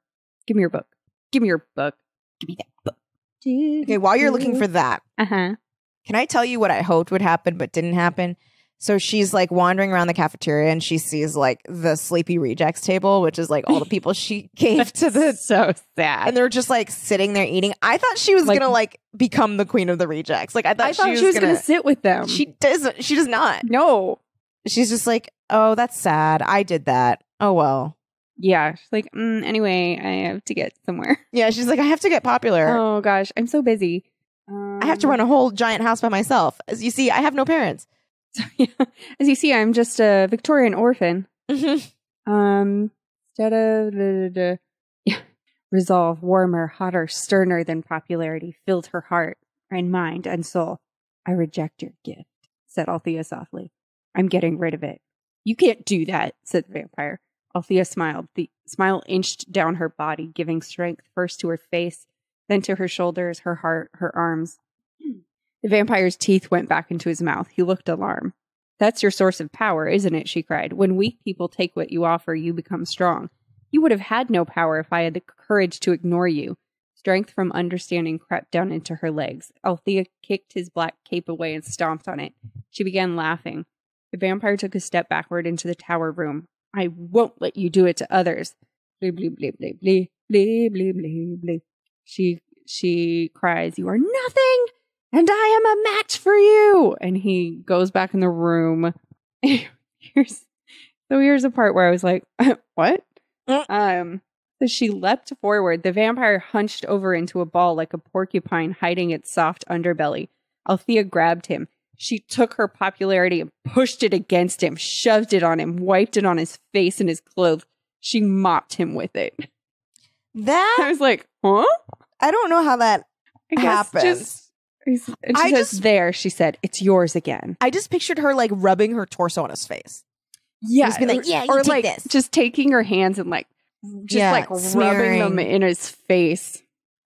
give me your book. Give me your book. Give me that book. Okay, while you're looking for that, can I tell you what I hoped would happen but didn't happen? So she's, like, wandering around the cafeteria and she sees, like, the Sleepy Rejects table, which is, like, all the people she gave to the... So sad. And they're just, like, sitting there eating. I thought she was, like, gonna, like, become the queen of the rejects. Like, I thought she was gonna sit with them. She doesn't. She does not. No. She's just like, oh, that's sad. I did that. Oh, well. Yeah. She's like, anyway, I have to get somewhere. Yeah, she's like, I have to get popular. Oh, gosh. I'm so busy. I have to run a whole giant house by myself. As you see, I have no parents. As you see, I'm just a Victorian orphan. Mm-hmm. Instead of resolve, warmer, hotter, sterner than popularity, filled her heart and mind and soul. I reject your gift, said Althea softly. I'm getting rid of it. You can't do that, said the vampire. Althea smiled. The smile inched down her body, giving strength first to her face, then to her shoulders, her heart, her arms. The vampire's teeth went back into his mouth. He looked alarmed. That's your source of power, isn't it? She cried. When weak people take what you offer, you become strong. You would have had no power if I had the courage to ignore you. Strength from understanding crept down into her legs. Althea kicked his black cape away and stomped on it. She began laughing. The vampire took a step backward into the tower room. I won't let you do it to others. Blee, blee, blee, blee, blee, blee, blee, blee, blee. She cries, you are nothing, and I am a match for you. And he goes back in the room. Here's a part where I was like, what? So she leapt forward. The vampire hunched over into a ball like a porcupine hiding its soft underbelly. Althea grabbed him. She took her popularity and pushed it against him, shoved it on him, wiped it on his face and his clothes. She mopped him with it. I was like, huh? I don't know how that happens. And she says, there, she said, it's yours again. I just pictured her like rubbing her torso on his face. Yeah. Just being like, yeah, you or take like this. just taking her hands and like, rubbing them in his face.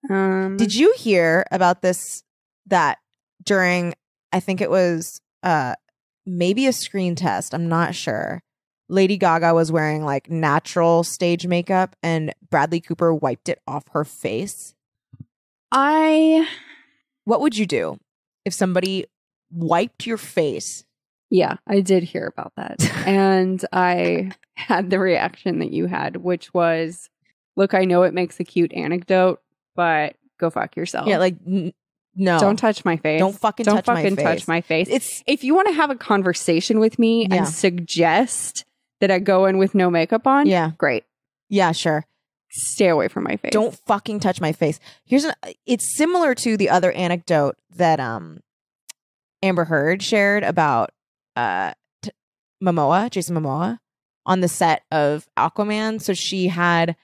Did you hear about this, that during, I think it was maybe a screen test, I'm not sure, Lady Gaga was wearing like natural stage makeup and Bradley Cooper wiped it off her face? What would you do if somebody wiped your face? Yeah, I did hear about that. And I had the reaction that you had, which was, look, I know it makes a cute anecdote, but go fuck yourself. Yeah, like, no. Don't touch my face. Don't fucking touch my face. If you want to have a conversation with me and suggest that I go in with no makeup on, great. Yeah, sure. Stay away from my face. Don't fucking touch my face. It's similar to the other anecdote that Amber Heard shared about Jason Momoa on the set of Aquaman. So she had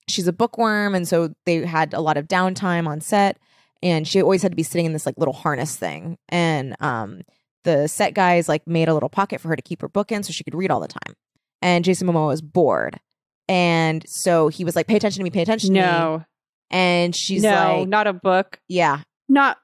she's a bookworm, and so they had a lot of downtime on set, and she always had to be sitting in this like little harness thing, and the set guys like made a little pocket for her to keep her book in so she could read all the time. And Jason Momoa was bored, and so he was like, pay attention to me. And she's like, not a book. Not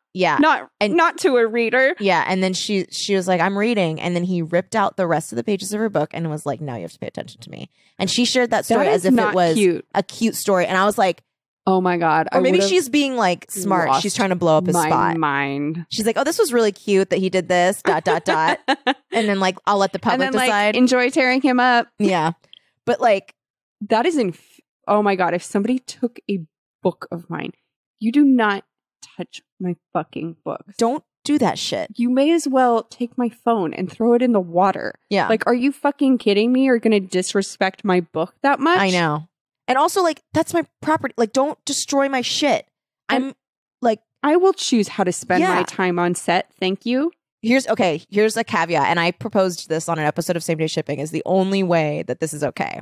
to a reader. Yeah. And then she was like, I'm reading. And then he ripped out the rest of the pages of her book and was like, now you have to pay attention to me. And she shared that story as if it was a cute story. And I was like, oh my God. Or maybe she's being like smart. She's trying to blow up his spot. Mind. She's like, oh, this was really cute that he did this, ... And then like, I'll let the public decide. Like, enjoy tearing him up. Yeah. But like, that is oh my God. If somebody took a book of mine, you do not touch my fucking books. Don't do that shit. You may as well take my phone and throw it in the water. Yeah. Like, are you fucking kidding me? You're going to disrespect my book that much? I know. And also, like, that's my property. Like, don't destroy my shit. I'm like, I will choose how to spend my time on set. Thank you. Here's a caveat. And I proposed this on an episode of Same Day Shipping is the only way that this is okay.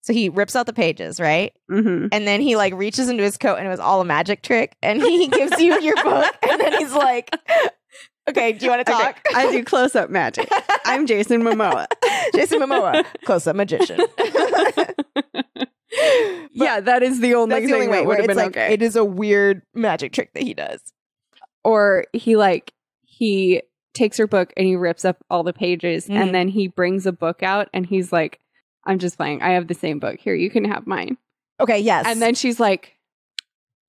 So he rips out the pages, right? Mm-hmm. And then he like reaches into his coat and it was all a magic trick. And he gives you your book. And then he's like, okay, do you want to talk? Okay, I do close-up magic. I'm Jason Momoa. Jason Momoa, close-up magician. Yeah, that is the only thing way that would have been like, okay. It is a weird magic trick that he does. Or he takes her book and he rips up all the pages and then he brings a book out and he's like, I'm just playing. I have the same book. Here, you can have mine. Okay, yes. And then she's like,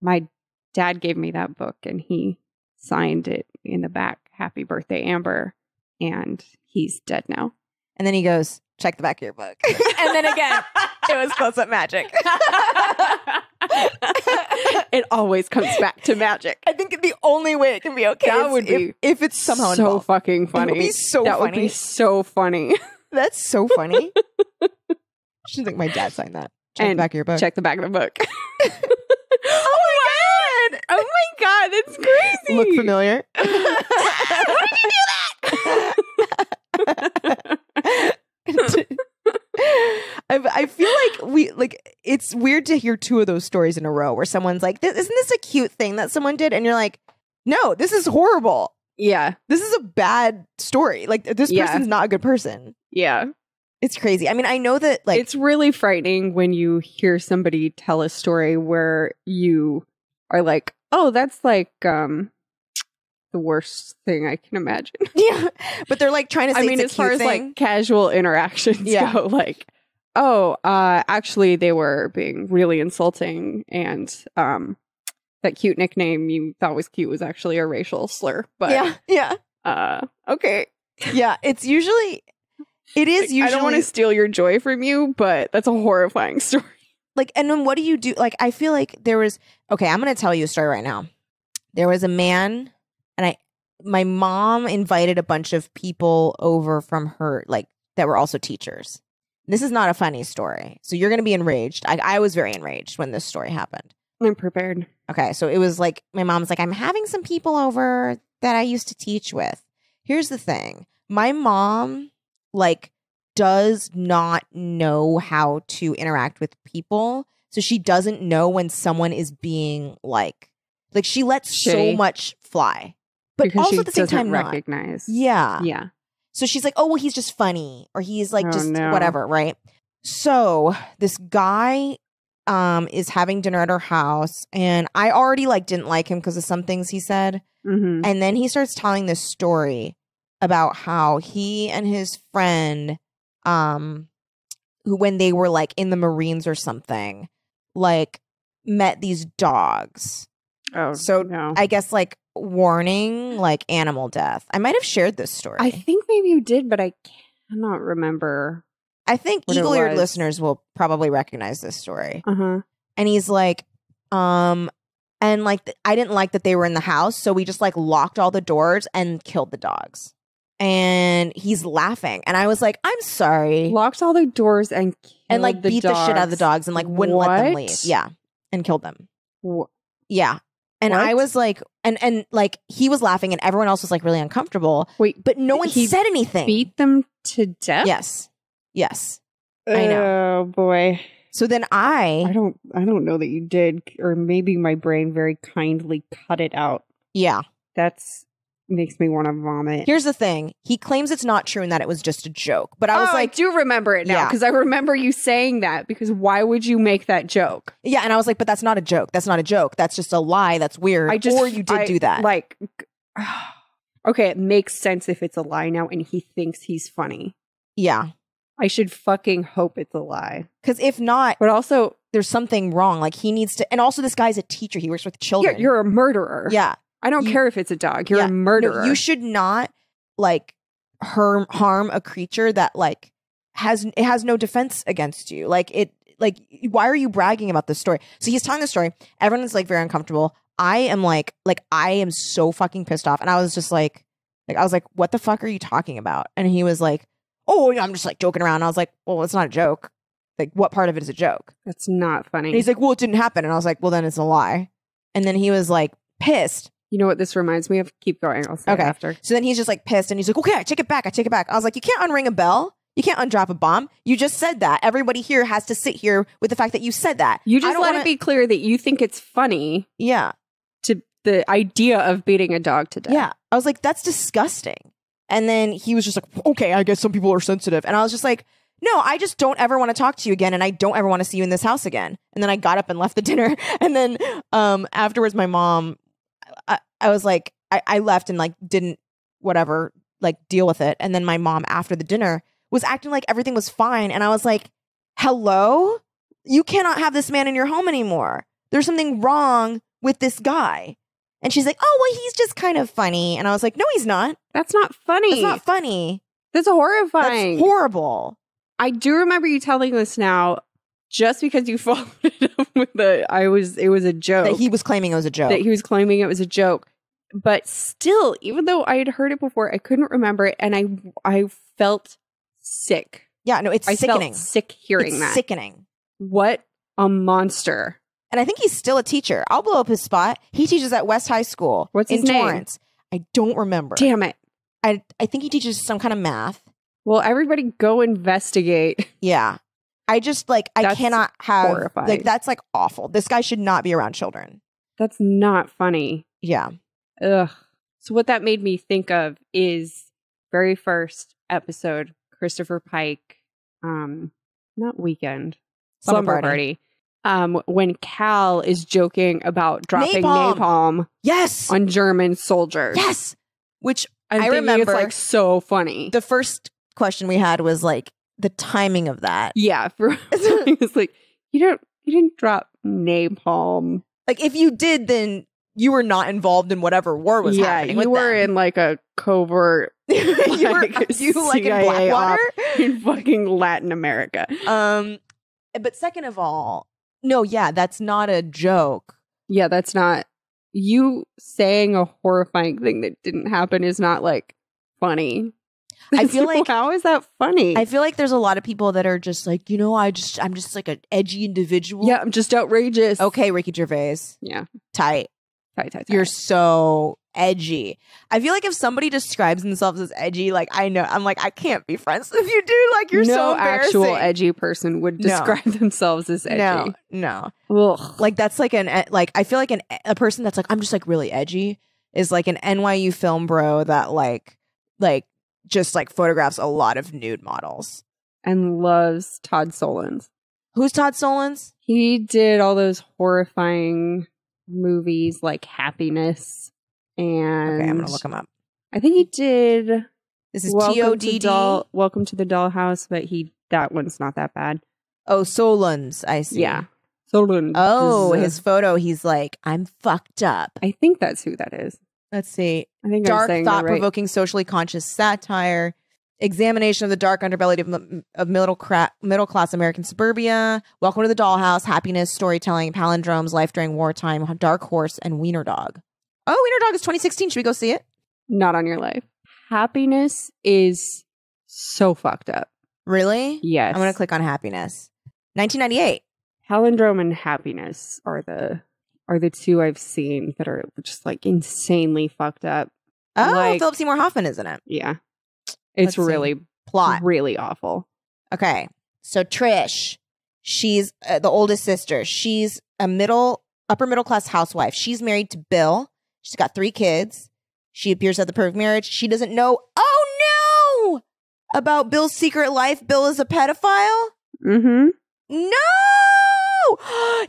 my dad gave me that book and he signed it in the back. Happy birthday, Amber. And he's dead now. And then he goes, check the back of your book. And then again, it was close-up magic. It always comes back to magic. I think the only way it can be okay would be if it's somehow so involved. fucking funny. It would be so that funny. Would be so funny. That's so funny. I should think my dad signed that. Check the back of your book. Check the back of the book. Oh my god! Oh my God, that's crazy. Look familiar? How did you do that? I feel it's weird to hear two of those stories in a row where someone's like, isn't this a cute thing that someone did? And you're like, no, this is horrible. Yeah. This is a bad story. Like, this person's not a good person. Yeah. It's crazy. I mean, I know that like it's really frightening when you hear somebody tell a story where you are like, oh, that's like the worst thing I can imagine. Yeah. But they're like trying to say it's a as far cute as thing. like casual interactions go, like, oh, actually they were being really insulting and that cute nickname you thought was cute was actually a racial slur. But yeah. Okay. Yeah, it is usually I don't want to steal your joy from you, but that's a horrifying story. Like, and then what do you do? Like, I feel like there was, okay, I'm going to tell you a story right now. There was a man, and my mom invited a bunch of people over from her, like, that were also teachers. This is not a funny story. So you're going to be enraged. I was very enraged when this story happened. I'm prepared. Okay, so it was like, my mom's like, I'm having some people over that I used to teach with. Here's the thing. My mom, like, does not know how to interact with people. So she doesn't know when someone is being like she lets shitty. So much fly. But because also she at the same time recognize. not. Yeah. Yeah. So she's like, oh, well, he's just funny. Or he's like just no. whatever, right? So this guy is having dinner at her house. And I already like didn't like him because of some things he said. Mm-hmm. And then he starts telling this story about how he and his friend, who when they were like in the Marines or something, like met these dogs. Oh, so no. I guess like warning, like animal death. I might have shared this story. I think maybe you did, but I cannot remember. I think what eagle-eared listeners will probably recognize this story. Uh-huh. And he's like, and like I didn't like that they were in the house, so we just like locked all the doors and killed the dogs. And he's laughing, and I was like, "I'm sorry." Locked all the doors and like beat the shit out of the dogs and like wouldn't let them leave. Yeah, and killed them. Yeah, and What? I was like, and like he was laughing, and everyone else was like really uncomfortable. Wait, but no one he said anything. beat them to death? Yes. I know. Oh boy. So then I don't know that you did, or maybe my brain very kindly cut it out. Yeah. That's makes me want to vomit. Here's the thing. He claims it's not true and that it was just a joke. But I was like, I do remember it now because I remember you saying that, because why would you make that joke? Yeah, and I was like, but that's not a joke. That's not a joke. That's just a lie. That's weird. Or you did do that. Like, okay, it makes sense if it's a lie now and he thinks he's funny. Yeah. I should fucking hope it's a lie. Because if not, but also there's something wrong. Like he needs to, and also this guy's a teacher. He works with children. You're a murderer. Yeah. I don't care if it's a dog. You're a murderer. No, you should not like harm a creature that like has no defense against you. Like why are you bragging about this story? So he's telling the story. Everyone's like very uncomfortable. I am like I am so fucking pissed off. And I was just like I was like, what the fuck are you talking about? And he was like, oh, I'm just like joking around. And I was like, well, it's not a joke. Like, what part of it is a joke? That's not funny. And he's like, well, it didn't happen. And I was like, well, then it's a lie. And then he was like pissed. You know what this reminds me of? Keep going. I'll say it after. So then he's just like pissed and he's like, okay, I take it back. I was like, you can't unring a bell. You can't undrop a bomb. You just said that. Everybody here has to sit here with the fact that you said that. You just let it be clear that you think it's funny. Yeah. To the idea of beating a dog to death. Yeah. I was like, that's disgusting. And then he was just like, okay, I guess some people are sensitive. And I was just like, no, I just don't ever want to talk to you again. And I don't ever want to see you in this house again. And then I got up and left the dinner. And then afterwards, my mom, I was like, I left and like didn't whatever, like deal with it. And then my mom after the dinner was acting like everything was fine. And I was like, hello? You cannot have this man in your home anymore. There's something wrong with this guy. And she's like, oh, well, he's just kind of funny. And I was like, no, he's not. That's not funny. That's not funny. That's horrifying. That's horrible. I do remember you telling this now, just because you followed it up with it was a joke. That he was claiming it was a joke. That he was claiming it was a joke. But still, even though I had heard it before, I couldn't remember it. And I felt sick. Yeah, no, it's sickening. Felt sick hearing that. Sickening. What a monster. And I think he's still a teacher. I'll blow up his spot. He teaches at West High School. What's his name? Torrance. I don't remember. Damn it. I think he teaches some kind of math. Well, everybody go investigate. Yeah. I just I That's cannot have horrifying. that's awful. This guy should not be around children. That's not funny. Yeah. Ugh. So what that made me think of is very first episode, Christopher Pike, not Weekend, Slumber Party. When Cal is joking about dropping napalm Yes. on German soldiers. Yes. Which I remember it's so funny. The first question we had was the timing of that. Yeah. It's like, you didn't drop napalm. If you did, then you were not involved in whatever war was happening. You were in a covert you were in Blackwater in fucking Latin America. But second of all, no, yeah, that's not a joke. Yeah, that's not. You saying a horrifying thing that didn't happen is not funny. I feel how is that funny? I feel there's a lot of people that are just I'm just an edgy individual. Yeah, I'm just outrageous. Okay, Ricky Gervais. Yeah. Tight. You're so edgy. I feel if somebody describes themselves as edgy, I know, I'm I can't be friends with you, dude. You're so embarrassing. No actual edgy person would describe themselves as edgy. No. Ugh. That's I feel a person that's I'm just really edgy is an NYU film bro that just photographs a lot of nude models. And loves Todd Solondz. Who's Todd Solondz? He did all those horrifying movies like Happiness, and okay, I'm gonna look him up. I think he did. This is TODD. Welcome to the Dollhouse, but that one's not that bad. Oh, Solondz, I see. Yeah, Solondz. Oh, his photo. He's I'm fucked up. I think that's who that is. Let's see. I think dark, I'm saying thought-provoking, socially conscious satire. Examination of the dark underbelly of middle-class American suburbia. Welcome to the Dollhouse. Happiness, storytelling, palindromes, life during wartime, Dark Horse, and Wiener Dog. Oh, Wiener Dog is 2016. Should we go see it? Not on your life. Happiness is so fucked up. Really? Yes. I'm going to click on Happiness. 1998. Palindrome and Happiness are the two I've seen that are just insanely fucked up. Oh, Philip Seymour Hoffman, isn't it? Yeah. It's really plot. Really awful. Okay. So Trish, she's the oldest sister. She's a upper middle class housewife. She's married to Bill. She's got 3 kids. She appears at the perfect marriage. She doesn't know, oh no, about Bill's secret life. Bill is a pedophile. Mm-hmm. No,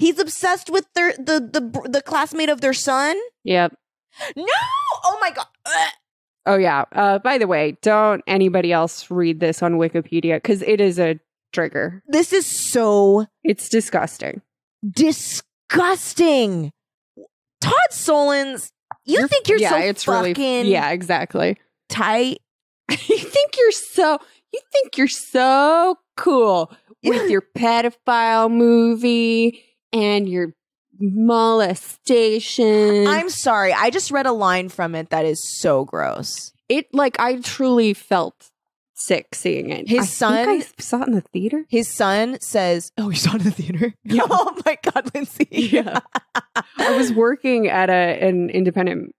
he's obsessed with the classmate of their son. Yep. No. Oh my god. Oh yeah. By the way, don't anybody else read this on Wikipedia because it is a trigger. This is so. It's disgusting. Disgusting. Todd Solondz. You think you're so fucking really, yeah, exactly. Tight. You think you're so cool with your pedophile movie and your molestation. I'm sorry. I just read a line from it that is so gross. I truly felt sick seeing it. His son, I saw it in the theater. His son says, "Oh, you saw it in the theater? Yeah. Oh my god, Lindsay." Yeah. I was working at an independent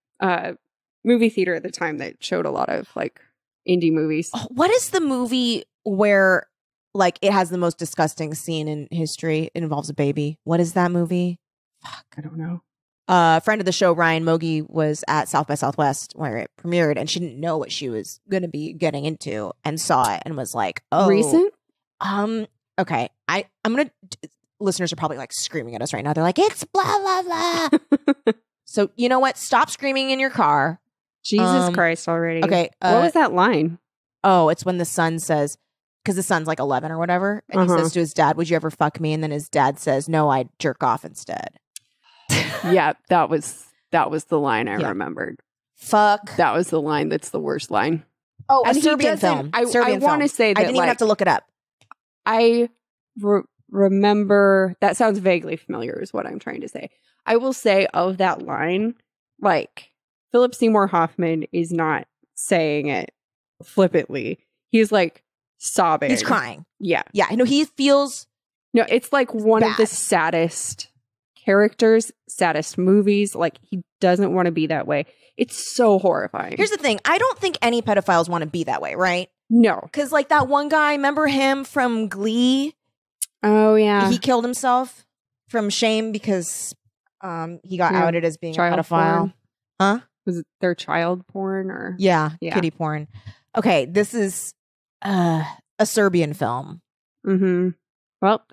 movie theater at the time that showed a lot of indie movies. Oh, what is the movie where it has the most disgusting scene in history? It involves a baby. What is that movie? Fuck, I don't know. Friend of the show, Ryan Mogi, was at South by Southwest where it premiered, and she didn't know what she was going to be getting into, and saw it and was like, "Oh, recent." Okay, I'm gonna. Listeners are probably screaming at us right now. They're like, "It's blah blah blah." So you know what? Stop screaming in your car. Jesus Christ! Already. Okay. What was that line? Oh, it's when the son says, because the son's 11 or whatever, and he says to his dad, "Would you ever fuck me?" And then his dad says, "No, I'd jerk off instead." Yeah, that was the line I remembered. Fuck. That was the line that's the worst line. Oh, a Serbian film. I want to say that I didn't even have to look it up. I remember, that sounds vaguely familiar is what I'm trying to say. I will say of that line, Philip Seymour Hoffman is not saying it flippantly. He's sobbing. He's crying. Yeah. Yeah. I know he feels. No, it's one bad. of the saddest characters, saddest movies. Like, he doesn't want to be that way. It's so horrifying. Here's the thing. I don't think any pedophiles want to be that way, right? No. Because, like, that one guy, remember him from Glee? Oh, yeah. He killed himself from shame because he got outed as being a pedophile. Porn. Huh? Was it their child porn or? Yeah, kitty porn. Okay, this is a Serbian film. Mm-hmm. Well,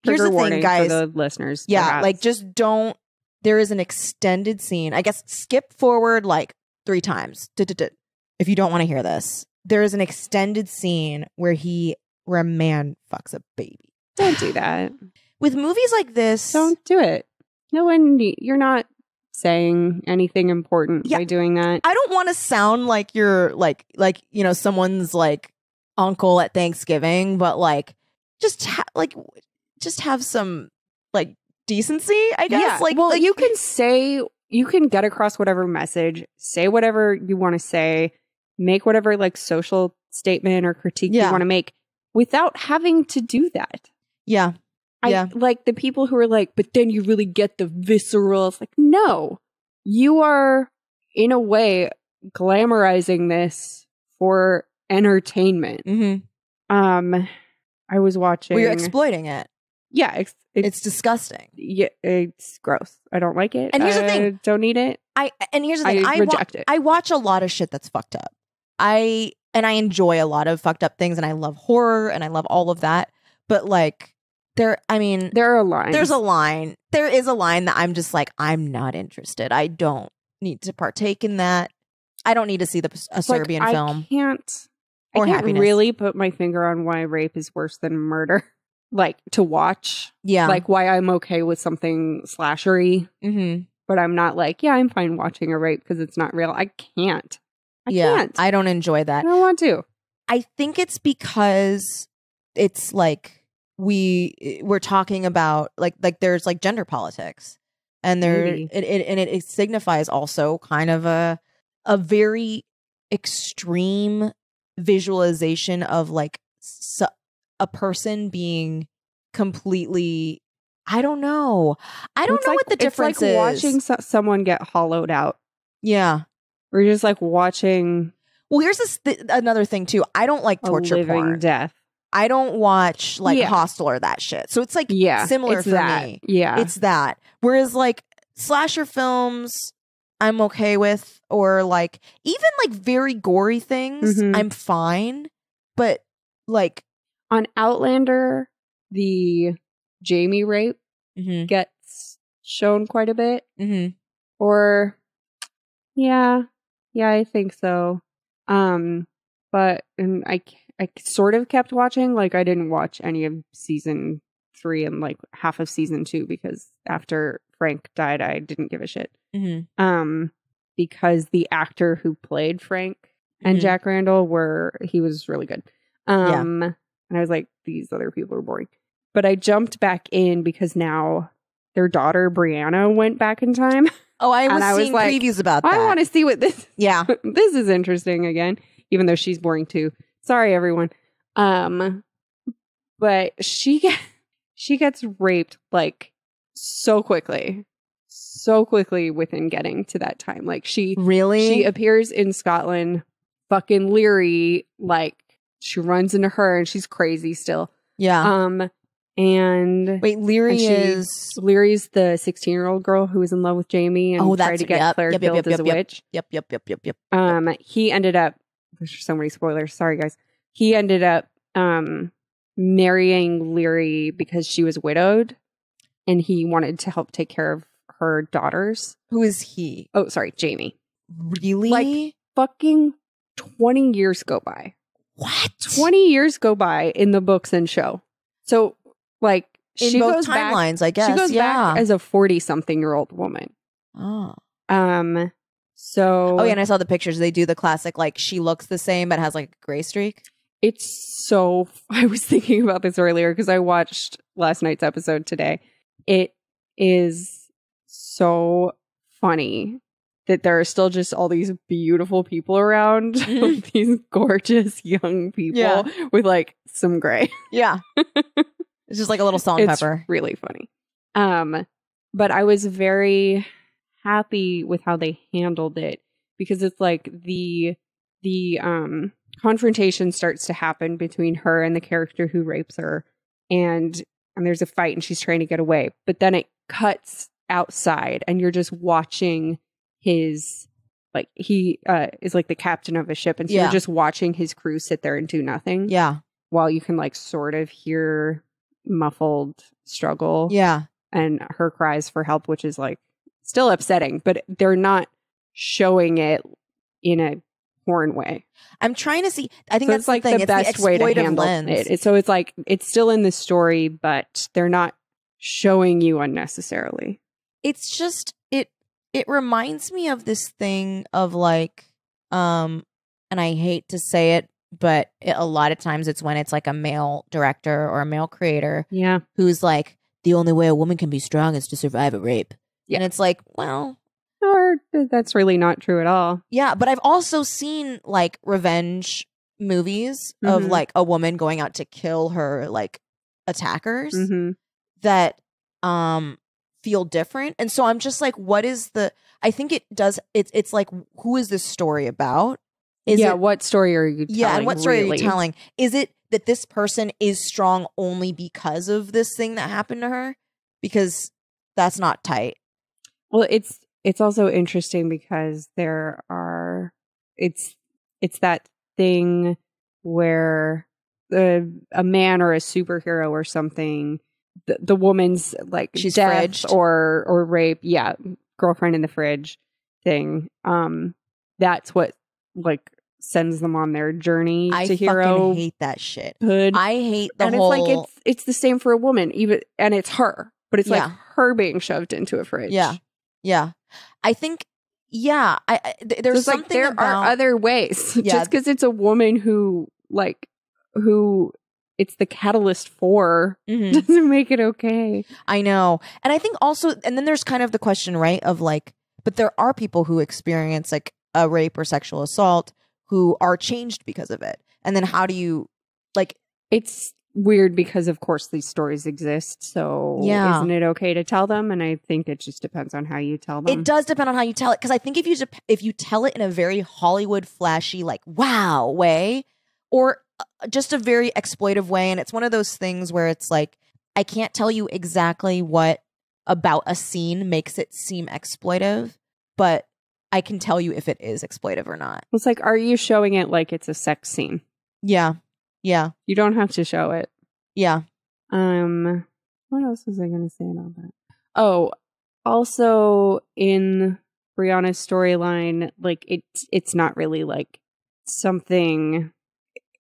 here's the thing, guys. For the listeners. Yeah, perhaps. like, just don't. There is an extended scene. I guess skip forward like 3 times if you don't want to hear this. There is an extended scene where a man fucks a baby. Don't do that. With movies like this, Don't do it. No one. You're not saying anything important by doing that. I don't want to sound like you're like someone's like uncle at Thanksgiving, but like just have some like decency, I guess. Yeah. You can get across whatever message, say whatever you want to say, make whatever like social statement or critique you want to make without having to do that. Yeah. I like the people who are like, but then you really get the visceral. It's like, no, you are in a way glamorizing this for entertainment. Mm-hmm. I was watching. Well, you're exploiting it. Yeah, it's disgusting. Yeah, it's gross. I don't like it. And here's the thing, don't need it. I reject it. I watch a lot of shit that's fucked up. I enjoy a lot of fucked up things, and I love horror, and I love all of that. But like. There are lines. There's a line. There is a line that I'm just like, I'm not interested. I don't need to partake in that. I don't need to see a Serbian film. I can't really put my finger on why rape is worse than murder. Like, to watch. Yeah. Like, why I'm okay with something slashery. Mm-hmm. But I'm not like, yeah, I'm fine watching a rape because it's not real. I can't. I can't. I don't enjoy that. I don't want to. I think it's because it's like, we're talking about like there's like gender politics, and it signifies also kind of a very extreme visualization of like a person being completely, I don't know what the difference is. Watching someone get hollowed out. Yeah, we're just like watching. Well, here's another thing too. I don't like torture porn. Death. I don't watch like Hostel or that shit. So it's like similar for me. Yeah. It's that. Whereas like slasher films, I'm okay with, or like even like very gory things, I'm fine. But like on Outlander, the Jamie rape gets shown quite a bit. Mm-hmm. Or I think so. But I sort of kept watching. Like, I didn't watch any of season 3 and like half of season 2 because after Frank died, I didn't give a shit. Mm-hmm. Because the actor who played Frank and Jack Randall he was really good. And I was like, these other people are boring. But I jumped back in because now their daughter Brianna went back in time. Oh, I was seeing previews about that. I want to see what this. Yeah, this is interesting again, even though she's boring too. Sorry, everyone. But she gets raped like so quickly within getting to that time. Like she appears in Scotland, fucking Leary, like she runs into her and she's crazy still. Yeah. And wait, Leary's the 16-year-old girl who was in love with Jamie and tried to get Claire killed as a witch. Yep. He ended up. There's so many spoilers. Sorry, guys. He ended up marrying Leary because she was widowed, and he wanted to help take care of her daughters. Who is he? Oh, sorry, Jamie. Really? Like, fucking 20 years go by. What? 20 years go by in the books and show. So, like, in she both goes timelines, back, I guess. She goes back as a 40-something-year-old woman. Oh. So. Oh, yeah, and I saw the pictures. They do the classic, like, she looks the same, but has, like, a gray streak. It's so. I was thinking about this earlier because I watched last night's episode today. It is so funny that there are still just all these beautiful people around, these gorgeous young people with, like, some gray. Yeah. It's just like a little salt and pepper. Really funny. But I was very happy with how they handled it because it's like the confrontation starts to happen between her and the character who rapes her, and there's a fight and she's trying to get away, but then it cuts outside and you're just watching his, like, he is like the captain of a ship, and so you're just watching his crew sit there and do nothing while you can like sort of hear muffled struggle and her cries for help, which is like still upsetting, but they're not showing it in a porn way. I'm trying to see. I think so that's it's like the thing. the best way to handle it. So it's like it's still in the story, but they're not showing you unnecessarily. It's just it reminds me of this thing of like, and I hate to say it, but a lot of times it's when it's like a male director or a male creator, who's like, the only way a woman can be strong is to survive a rape, and it's like, well. Or that's really not true at all. Yeah, but I've also seen like revenge movies of like a woman going out to kill her like attackers that feel different. And so I'm just like, what is the I think it does it's like, who is this story about? Is it, what story are you telling? Yeah, and what story are you telling? Is it that this person is strong only because of this thing that happened to her? Because that's not tight. Well, it's also interesting because it's that thing where a man or a superhero or something, the woman's like she's death fridged. or rape, girlfriend in the fridge thing. That's what like sends them on their journey to hero. I fucking hate that shit. Hood. I hate the and whole. It's like it's the same for a woman, even, and it's her, but it's like her being shoved into a fridge. Yeah. I think, there's so something like there about, are other ways. Just because it's a woman who it's the catalyst for doesn't make it okay. I know. And I think also, and then there's kind of the question, right, of like, but there are people who experience like a rape or sexual assault who are changed because of it. And then how do you, like. It's weird because of course these stories exist, so isn't it okay to tell them? And I think it just depends on how you tell them. It does depend on how you tell it, because I think if you tell it in a very Hollywood flashy like wow way, or just a very exploitive way, and it's one of those things where it's like, I can't tell you exactly what about a scene makes it seem exploitive, but I can tell you if it is exploitive or not. It's like, are you showing it like it's a sex scene? Yeah. You don't have to show it. Yeah. What else was I going to say about that? Oh, also in Brianna's storyline, like it's not really like something.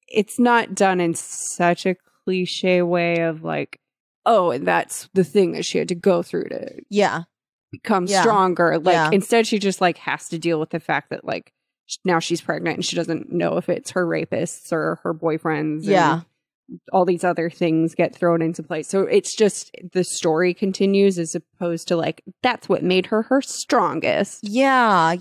It's not done in such a cliche way of like, oh, and that's the thing that she had to go through to become stronger. Like instead, she just like has to deal with the fact that like now she's pregnant and she doesn't know if it's her rapists or her boyfriends. And all these other things get thrown into place. So it's just the story continues as opposed to like, that's what made her strongest. Yeah.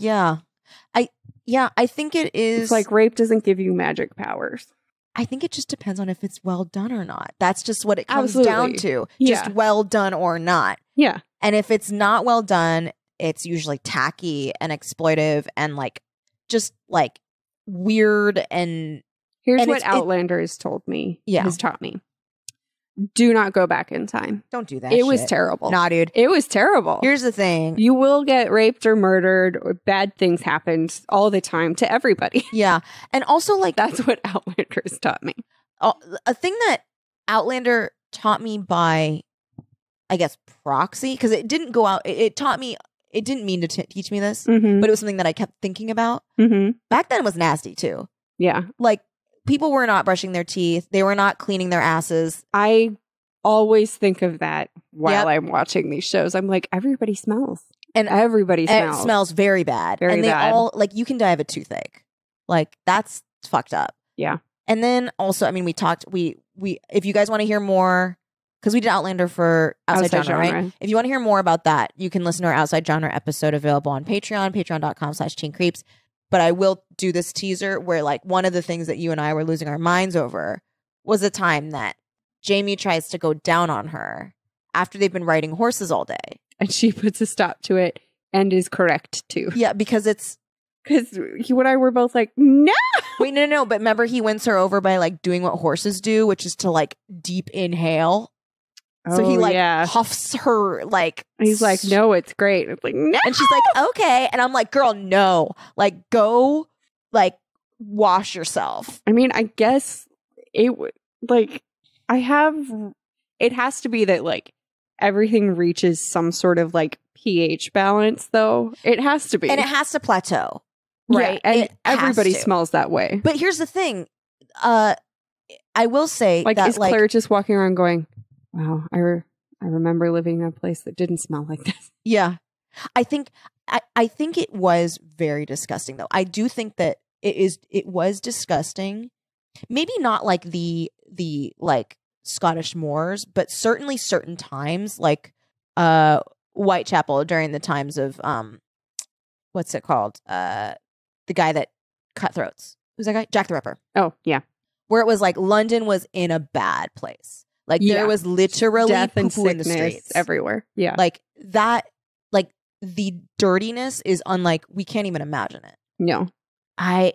I think it is. It's like rape doesn't give you magic powers. I think it just depends on if it's well done or not. That's just what it comes down to. Just well done or not. Yeah. And if it's not well done, it's usually tacky and exploitive and like just like weird. And here's what Outlander has told me. Has taught me. Do not go back in time. Don't do that. It was terrible. Nah, dude. It was terrible. Here's the thing. You will get raped or murdered or bad things happened all the time to everybody. Yeah. And also like that's what Outlander has taught me. A thing that Outlander taught me by, I guess, proxy, because it didn't go out. It taught me. It didn't mean to teach me this, but it was something that I kept thinking about. Back then it was nasty too. Yeah. Like people were not brushing their teeth. They were not cleaning their asses. I always think of that while I'm watching these shows. I'm like, everybody smells. And everybody smells. It smells very bad. Very and they bad. all, like, you can die of a toothache. Like, that's fucked up. Yeah. And then also, I mean, we talked, we if you guys want to hear more, because we did Outlander for Outside Genre, right? If you want to hear more about that, you can listen to our Outside Genre episode available on Patreon, patreon.com/teencreeps. But I will do this teaser where like one of the things that you and I were losing our minds over was the time that Jamie tries to go down on her after they've been riding horses all day. And she puts a stop to it and is correct too. Yeah, because it's... Because you and I were both like, no! Wait, no. But remember, he wins her over by like doing what horses do, which is to like deep inhale. So he like huffs her like... He's like, no, it's great. It's like, no! And she's like, okay. And I'm like, girl, no. Like, go like wash yourself. I mean, I guess it would like, it has to be that like everything reaches some sort of like pH balance though. It has to be. And it has to plateau. Right. Yeah, and everybody smells that way. But here's the thing. I will say like, that is Claire just walking around going, wow, I remember living in a place that didn't smell like this. Yeah. I think it was very disgusting though. I do think that it was disgusting. Maybe not like the like Scottish moors, but certainly certain times like Whitechapel during the times of what's it called? The guy that cut throats. Who's that guy? Jack the Ripper. Oh, yeah. Where it was like London was in a bad place. Like there was literally death and poo-poo in the streets everywhere. Yeah. Like that, like the dirtiness is unlike, we can't even imagine it. No. I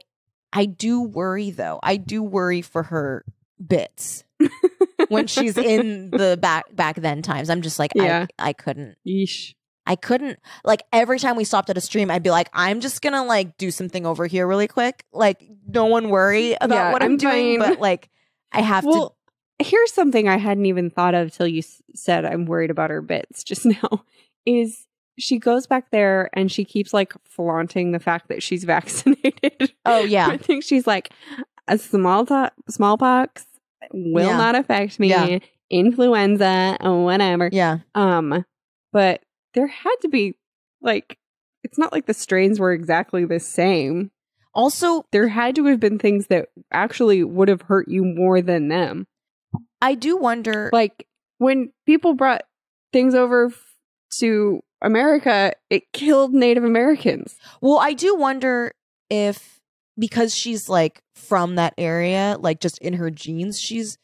do worry though. I do worry for her bits when she's in the back then times. I'm just like, I couldn't. Yeesh. I couldn't, like every time we stopped at a stream, I'd be like, I'm just gonna like do something over here really quick. Like no one worry about what I'm doing, but like I have to. Here's something I hadn't even thought of till you said I'm worried about her bits just now, is she goes back there and she keeps like flaunting the fact that she's vaccinated. Oh yeah. I think she's like, a smallpox will not affect me. Yeah. Influenza, whatever. Yeah. But there had to be, like, it's not like the strains were exactly the same. Also, there had to have been things that actually would have hurt you more than them. I do wonder. Like, when people brought things over to America, it killed Native Americans. Well, I do wonder if, because she's, like, from that area, like, just in her genes, she's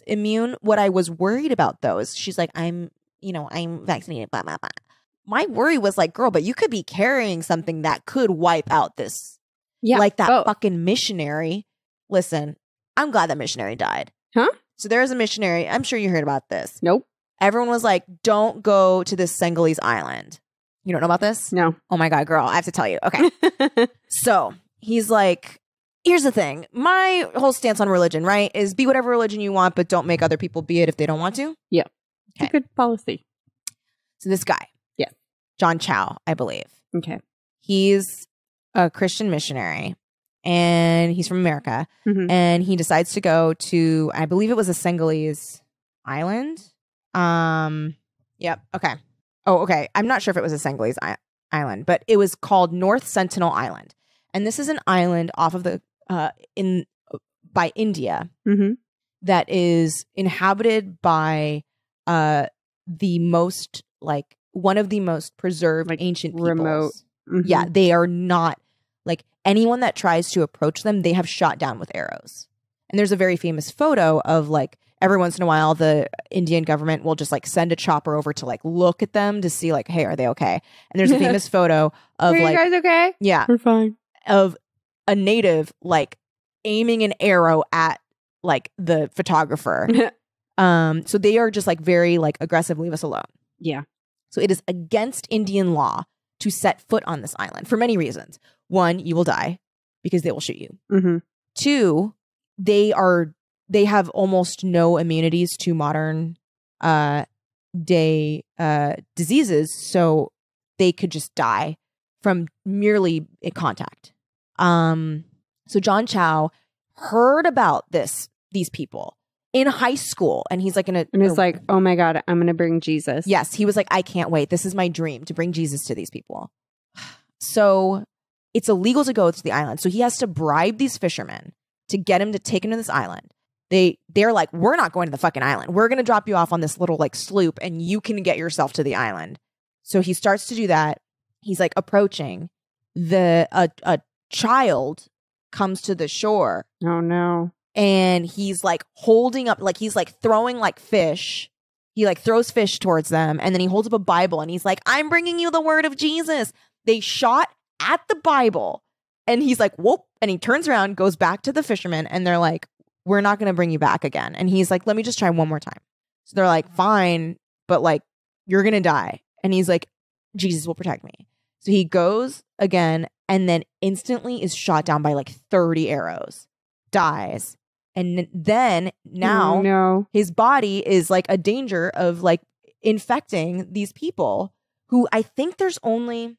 immune. What I was worried about, though, is she's like, I'm vaccinated, blah, blah, blah. My worry was like, girl, but you could be carrying something that could wipe out this. Yeah. Like that fucking missionary. Listen, I'm glad that missionary died. Huh? So there is a missionary. I'm sure you heard about this. Nope. Everyone was like, don't go to this Senegalese island. You don't know about this? No. Oh my God, girl. I have to tell you. Okay. So he's like, here's the thing. My whole stance on religion, right, is be whatever religion you want, but don't make other people be it if they don't want to. Yeah. Okay. It's a good policy. So this guy. Yeah. John Chow, I believe. Okay. He's a Christian missionary and he's from America. Mm-hmm. And he decides to go to, I believe it was a Senegalese island. Yep. Okay. Oh, okay. I'm not sure if it was a Senegalese island, but it was called North Sentinel Island. And this is an island off of the, by India, mm-hmm. that is inhabited by, the most, like, one of the most preserved, like, ancient peoples. Remote. Mm-hmm. Yeah, they are not, like, anyone that tries to approach them, they have shot down with arrows. And there's a very famous photo of, like, every once in a while, the Indian government will just, like, send a chopper over to, like, look at them to see, like, hey, are they okay? And there's a famous photo of, are like, you guys okay? Yeah. We're fine. Of a native, like, aiming an arrow at, like, the photographer. So they are just, like, very, like, aggressive, leave us alone. Yeah. So it is against Indian law to set foot on this island for many reasons. One, you will die because they will shoot you. Mm-hmm. Two, they have almost no immunities to modern day diseases, so they could just die from merely contact. So John Chow heard about these people in high school, and he's like like, oh my God, I'm gonna bring Jesus. Yes, he was like, I can't wait. This is my dream, to bring Jesus to these people. So it's illegal to go to the island. So he has to bribe these fishermen to get him to take him to this island. They're like, we're not going to the fucking island. We're gonna drop you off on this little, like, sloop, and you can get yourself to the island. So he starts to do that. He's like approaching. A child comes to the shore. Oh no. And he's like holding up, like he's like throwing like fish He like throws fish towards them, and then he holds up a Bible and he's like, I'm bringing you the word of Jesus. They shot at the Bible and he's like, whoop. And he turns around, goes back to the fishermen, and they're like, we're not going to bring you back again. And he's like, let me just try one more time. So they're like, fine, but like, you're going to die. And he's like, Jesus will protect me. So he goes again and then instantly is shot down by like 30 arrows, dies. And then now his body is like a danger of like infecting these people who I think there's only.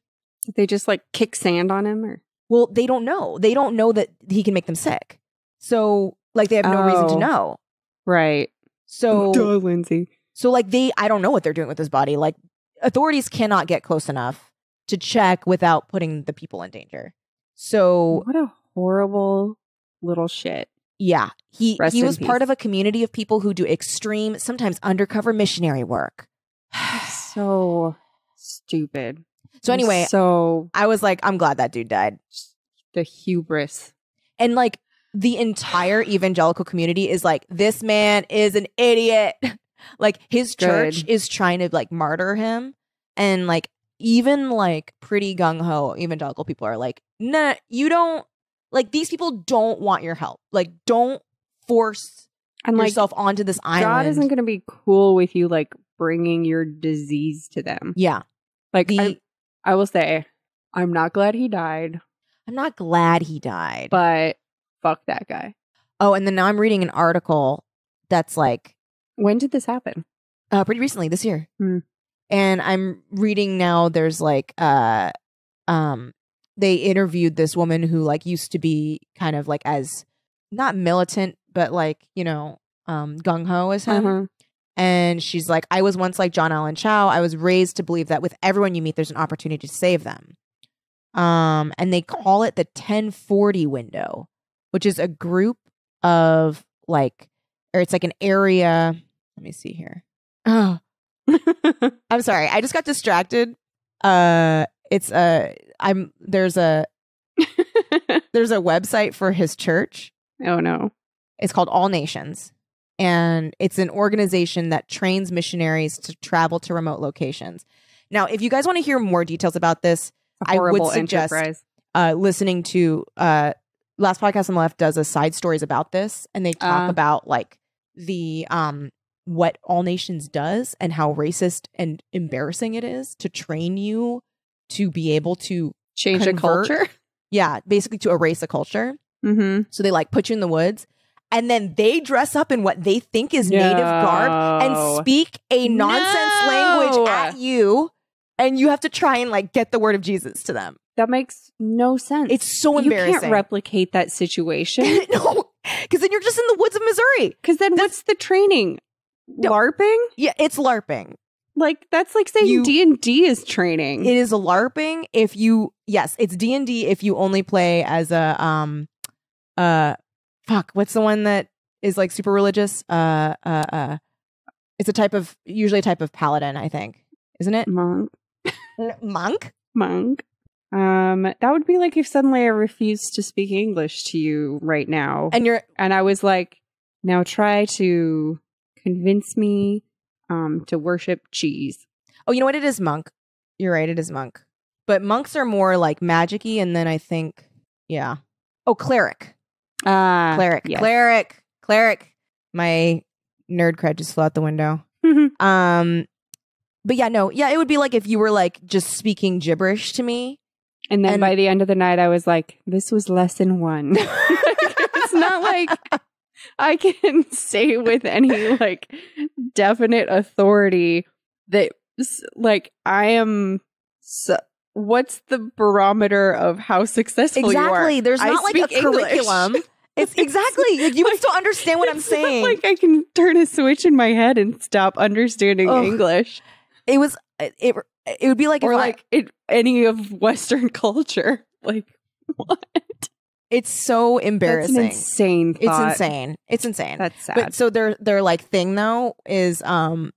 They just like kick sand on him or. Well, they don't know. They don't know that he can make them sick. So like they have no reason to know. Right. So duh, Lindsay. So like I don't know what they're doing with his body. Like authorities cannot get close enough to check without putting the people in danger. So what a horrible little shit. Yeah. He was peace. part of a community of people who do extreme, sometimes undercover missionary work. So stupid. So anyway, so I was like, I'm glad that dude died. The hubris. And like the entire evangelical community is like, this man is an idiot. Like his church is trying to like martyr him. And like even like pretty gung-ho evangelical people are like, nah, you don't, like these people don't want your help. Like don't force yourself onto this island. God isn't going to be cool with you like bringing your disease to them. Yeah. Like I will say, I'm not glad he died. I'm not glad he died. But fuck that guy. Oh, and then now I'm reading an article that's like. When did this happen? Pretty recently, this year. Mm. And I'm reading now there's like, they interviewed this woman who like used to be kind of like as not militant, but like, you know, gung-ho as him. Uh-huh. And she's like, I was once like John Allen Chow. I was raised to believe that with everyone you meet, there's an opportunity to save them. And they call it the 1040 window, which is a group of like, or it's like an area. Let me see here. Oh, I'm sorry. I just got distracted. There's a website for his church. Oh no. It's called All Nations. And it's an organization that trains missionaries to travel to remote locations. Now, if you guys want to hear more details about this, I would suggest listening to Last Podcast on the Left does a side stories about this. And they talk about like the what All Nations does and how racist and embarrassing it is to train you to be able to change a culture. Yeah, basically to erase a culture. Mm-hmm. So they like put you in the woods. And then they dress up in what they think is native garb and speak a nonsense language at you. And you have to try and like get the word of Jesus to them. That makes no sense. It's so embarrassing. You can't replicate that situation. No, because then you're just in the woods of Missouri. Because then what's the training? No. LARPing? Yeah, it's LARPing. Like, that's like saying D&D is training. It is a LARPing if you, yes, it's D&D if you only play as a, what's the one that is like super religious? It's usually a type of paladin, I think. Isn't it? Monk. Monk? Monk. That would be like if suddenly I refused to speak English to you right now. And I was like, now try to convince me to worship cheese. Oh, you know what? It is monk. You're right. It is monk. But monks are more like magic-y, and then I think, yeah. Oh, cleric. Cleric. Yes. Cleric. My nerd cred just flew out the window. But yeah, no. Yeah, it would be like if you were like just speaking gibberish to me. And then by the end of the night, I was like, this was lesson 1. It's not like I can say with any like definite authority that like I am. What's the barometer of how successful you are? Exactly. There's not like a curriculum. It's exactly like you would still understand what I'm saying. Like I can turn a switch in my head and stop understanding English. It would be like, or like any of Western culture. Like what? It's so embarrassing. That's an insane thought. It's insane. That's sad. But so their like thing though is the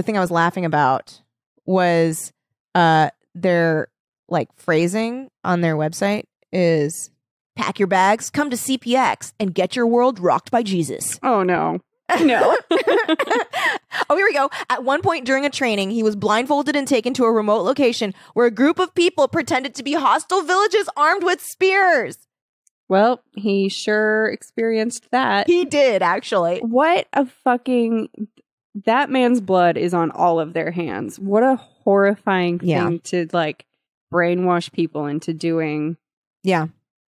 thing I was laughing about was their like phrasing on their website is pack your bags, come to CPX and get your world rocked by Jesus. Oh no. No. Oh, here we go. At one point during a training, he was blindfolded and taken to a remote location where a group of people pretended to be hostile villages armed with spears. Well, he sure experienced that. He did, actually. What a fucking... That man's blood is on all of their hands. What a horrifying thing to, like, brainwash people into doing. Yeah.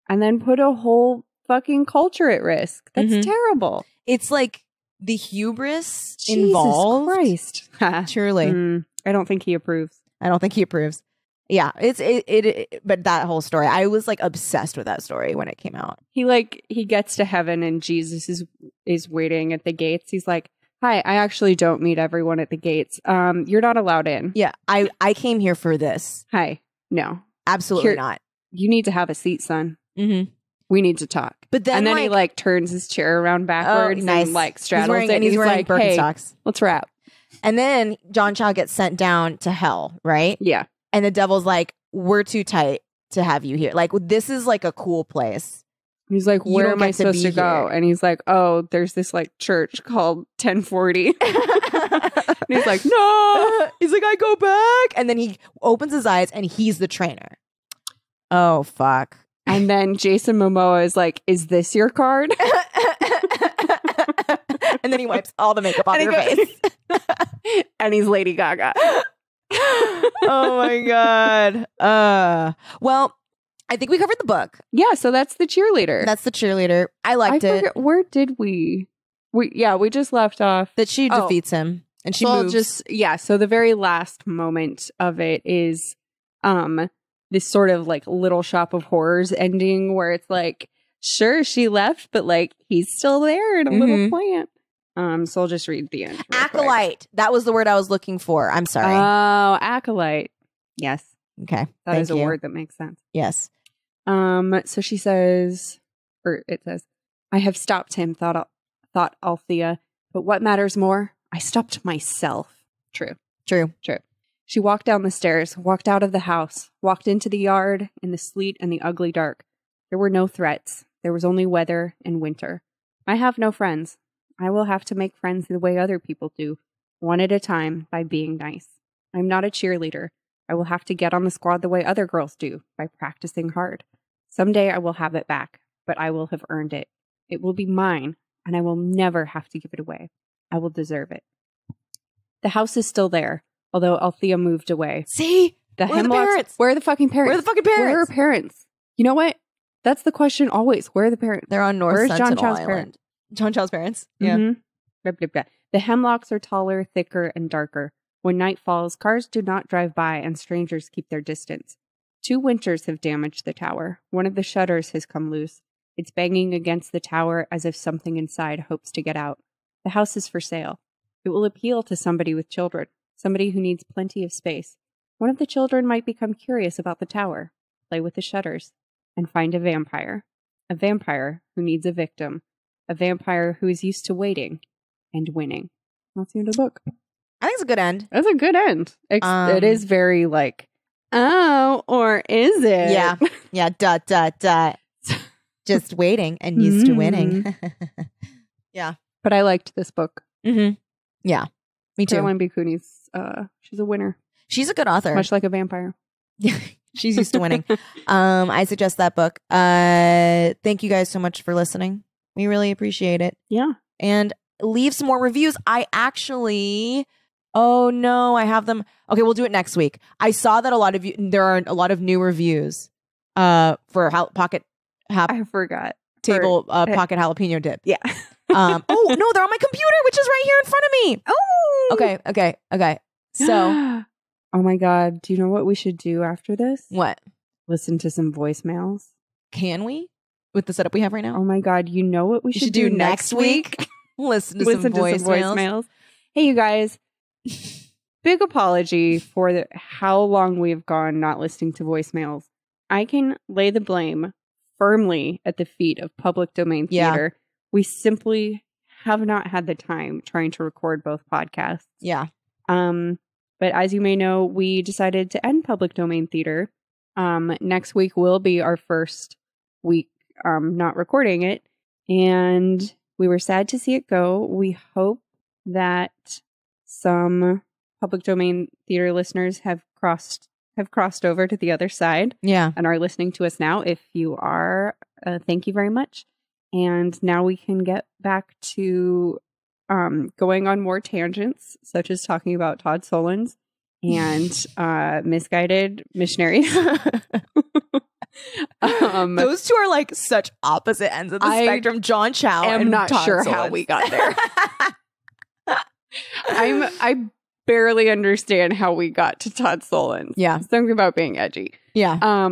And then put a whole fucking culture at risk. That's terrible. It's like the hubris Jesus involved. Christ. Truly. I don't think he approves. I don't think he approves. Yeah, but that whole story, I was like obsessed with that story when it came out. He gets to heaven and Jesus is waiting at the gates. He's like, "Hi, I actually don't meet everyone at the gates. You're not allowed in." Yeah, I came here for this. Hi. No. Absolutely not. You need to have a seat, son. Mm-hmm. We need to talk. But then, he like turns his chair around backwards and like straddles it. He's wearing like, Birkenstocks. Hey, let's wrap. And then John Chow gets sent down to hell, right? Yeah. And the devil's like, "We're too tight to have you here. Like, this is like a cool place." He's like, "Where am I supposed to go?" And he's like, "Oh, there's this like church called 1040. And he's like, "No." He's like, "I go back." And then he opens his eyes and he's the trainer. Oh, fuck. And then Jason Momoa is like, "Is this your card?" And then he wipes all the makeup off your face. And he's Lady Gaga. Oh my God. Well, I think we covered the book. Yeah, so that's the cheerleader. That's the cheerleader. I liked it. Where did we just left off That she defeats him and she moves. So the very last moment of it is this sort of like Little Shop of Horrors ending where it's like, sure, she left, but like he's still there in a little plant. So I'll just read the end. Acolyte. Quick. That was the word I was looking for. I'm sorry. Oh, acolyte. Yes. Okay. That is a word that makes sense. Yes. So she says, or it says, "I have stopped him," thought Althea, "but what matters more? I stopped myself." True. She walked down the stairs, walked out of the house, walked into the yard in the sleet and the ugly dark. There were no threats. There was only weather and winter. I have no friends. I will have to make friends the way other people do, one at a time, by being nice. I'm not a cheerleader. I will have to get on the squad the way other girls do, by practicing hard. Someday I will have it back, but I will have earned it. It will be mine, and I will never have to give it away. I will deserve it. The house is still there, although Althea moved away. See? The Where are the Hemlocks. parents? Where are the fucking parents? Where are the fucking parents? Where are parents? You know what? That's the question always. Where are the parents? They're on North Where's Sentinel John Chow's Island. parents? John Chow's parents? Yeah. Mm-hmm. Blah, blah, blah. The hemlocks are taller, thicker, and darker. When night falls, cars do not drive by and strangers keep their distance. 2 winters have damaged the tower. One of the shutters has come loose. It's banging against the tower as if something inside hopes to get out. The house is for sale. It will appeal to somebody with children, somebody who needs plenty of space. One of the children might become curious about the tower, play with the shutters, and find a vampire. A vampire who needs a victim. A vampire who is used to waiting and winning. That's the end of the book. I think it's a good end. That's a good end. It is very like, oh, or is it? Yeah. Yeah. ... Just waiting and used to winning. Yeah. But I liked this book. Mm-hmm. Yeah. Me too. Caroline B. Cooney's, she's a winner. She's a good author. Much like a vampire. Yeah. She's used to winning. I suggest that book. Thank you guys so much for listening. We really appreciate it. Yeah. And leave some more reviews. I have them. Okay, we'll do it next week. I saw that there are a lot of new reviews for Pocket I forgot. Table Pocket Jalapeno Dip. Yeah. Oh, no, they're on my computer, which is right here in front of me. Oh. Okay. So. Oh my God. Do you know what we should do after this? What? Listen to some voicemails. Can we? With the setup we have right now? Oh my God. You know what we should do next week? Listen to some voicemails. Hey, you guys. Big apology for how long we've gone not listening to voicemails. I can lay the blame firmly at the feet of Public Domain Theater. Yeah. We simply have not had the time trying to record both podcasts. Yeah. But as you may know, we decided to end Public Domain Theater. Next week will be our first week not recording it. And we were sad to see it go. We hope that some public domain theater listeners have crossed over to the other side. Yeah. And are listening to us now. If you are, thank you very much. And now we can get back to going on more tangents, such as talking about Todd Solondz and misguided missionaries. Those two are like such opposite ends of the spectrum. John Chow I'm and not Todd sure Solondz. how we got there. I barely understand how we got to Todd Solondz. Yeah. Something about being edgy. Yeah.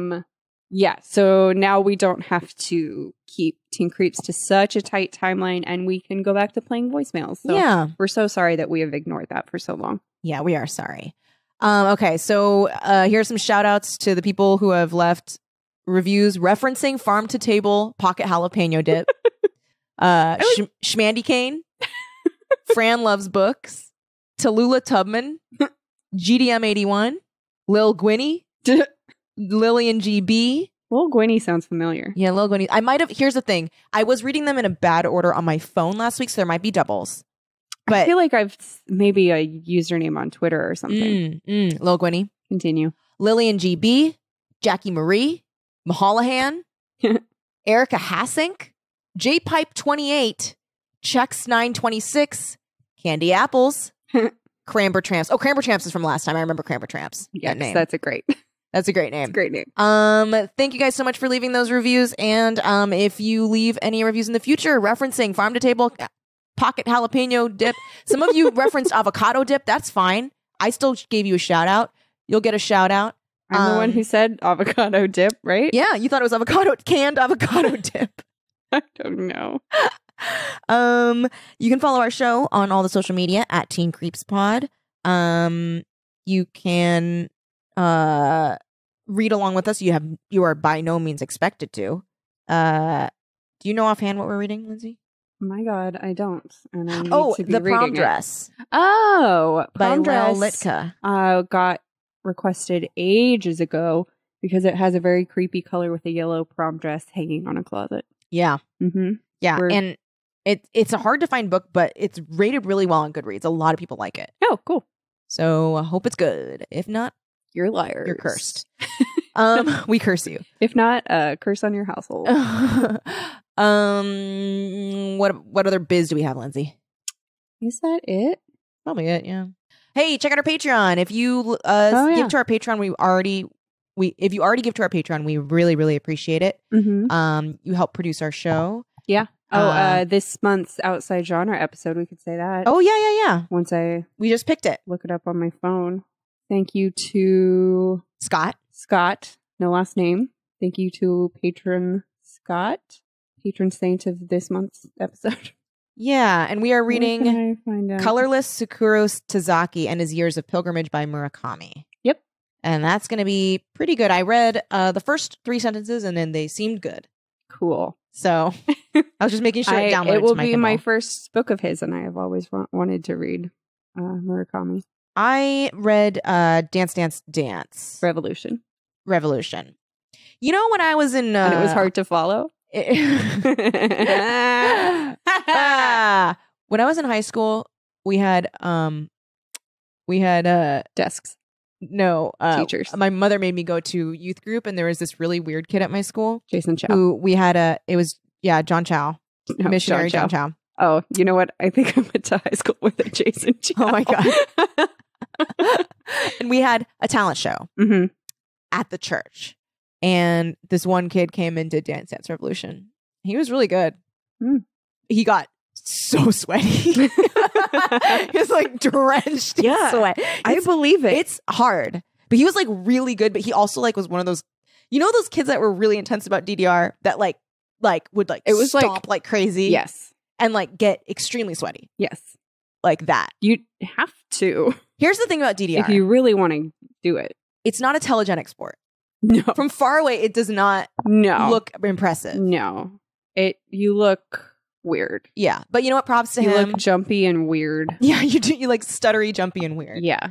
Yeah. So now we don't have to keep Teen Creeps to such a tight timeline, and we can go back to playing voicemails. So yeah. we're so sorry that we have ignored that for so long. Yeah, we are sorry. Okay, so here's some shout outs to the people who have left reviews referencing Farm to Table Pocket Jalapeno Dip. Schmandy Kane, Fran Loves Books, Tallulah Tubman, GDM81, Lil Gwynny, Lillian GB. Lil Gwynny sounds familiar. Yeah, Lil Gwynny. I might have, here's the thing. I was reading them in a bad order on my phone last week, so there might be doubles. But I feel like I've maybe a username on Twitter or something. Lil Gwynny. Continue. Lillian GB, Jackie Marie, Mahalahan, Erica Hassink, J-Pipe28, Chex 926, Candy Apples, Cramber Tramps. Oh, Cramber Tramps is from last time. I remember Cramber Tramps. Yes, name. that's a great name. It's a great name. Thank you guys so much for leaving those reviews. And if you leave any reviews in the future referencing Farm to Table Pocket Jalapeno Dip, some of you referenced avocado dip. That's fine. I still gave you a shout out. You'll get a shout out. I'm the one who said avocado dip, right? Yeah, you thought it was canned avocado dip. I don't know. You can follow our show on all the social media at Teen Creeps Pod. You can read along with us. You are by no means expected to. Do you know offhand what we're reading, Lindsay? Oh my God, I don't. And I need to be The Prom reading Dress. Oh, by Prom Lel Dress. Litka. Got requested ages ago because it has a very creepy color with a yellow prom dress hanging on a closet. Yeah. Mm-hmm. Yeah. And it's a hard to find book, but it's rated really well on Goodreads. A lot of people like it. Oh, cool. So I hope it's good. If not, you're liars. You're cursed. We curse you. If not, curse on your household. What other biz do we have, Lindsay? Is that it? Probably it, yeah. Hey, check out our Patreon. If you give to our Patreon, if you already give to our Patreon, we really, really appreciate it. Mm-hmm. You help produce our show. Yeah. This month's Outside Genre episode, we could say that. Oh, yeah. Once we just picked it. Look it up on my phone. Thank you to Scott, no last name. Thank you to patron Scott, patron saint of this month's episode. Yeah, and we are reading find Colorless Sakuro Tazaki and His Years of Pilgrimage by Murakami. Yep. And that's going to be pretty good. I read the first 3 sentences and then they seemed good. Cool. So I was just making sure it downloaded. It will to my be Kindle. my first book of his, and I have always wanted to read Murakami. I read Dance Dance Dance Revolution. You know, when I was in and it was hard to follow. When I was in high school, we had desks. No, teachers. My mother made me go to youth group, and there was this really weird kid at my school, Jason Chow. who we had John Chow, missionary John Chow. Oh, you know what? I think I went to high school with a Jason Chow. Oh my God. And we had a talent show at the church, and this one kid came into Dance Dance Revolution. He was really good. He got so sweaty. He was like drenched in sweat. I believe it. It's hard, but he was like really good. But he also like was one of those, those kids that were really intense about DDR that like would like it was stomp like crazy. Yes. And like get extremely sweaty. Yes. Like that. You have to. Here's the thing about DDR. If you really want to do it. It's not a telegenic sport. No. From far away, it does not look impressive. No. You look weird. Yeah. But you know what? Props to him. You look jumpy and weird. Yeah, you do. You like stuttery, jumpy, and weird. Yeah.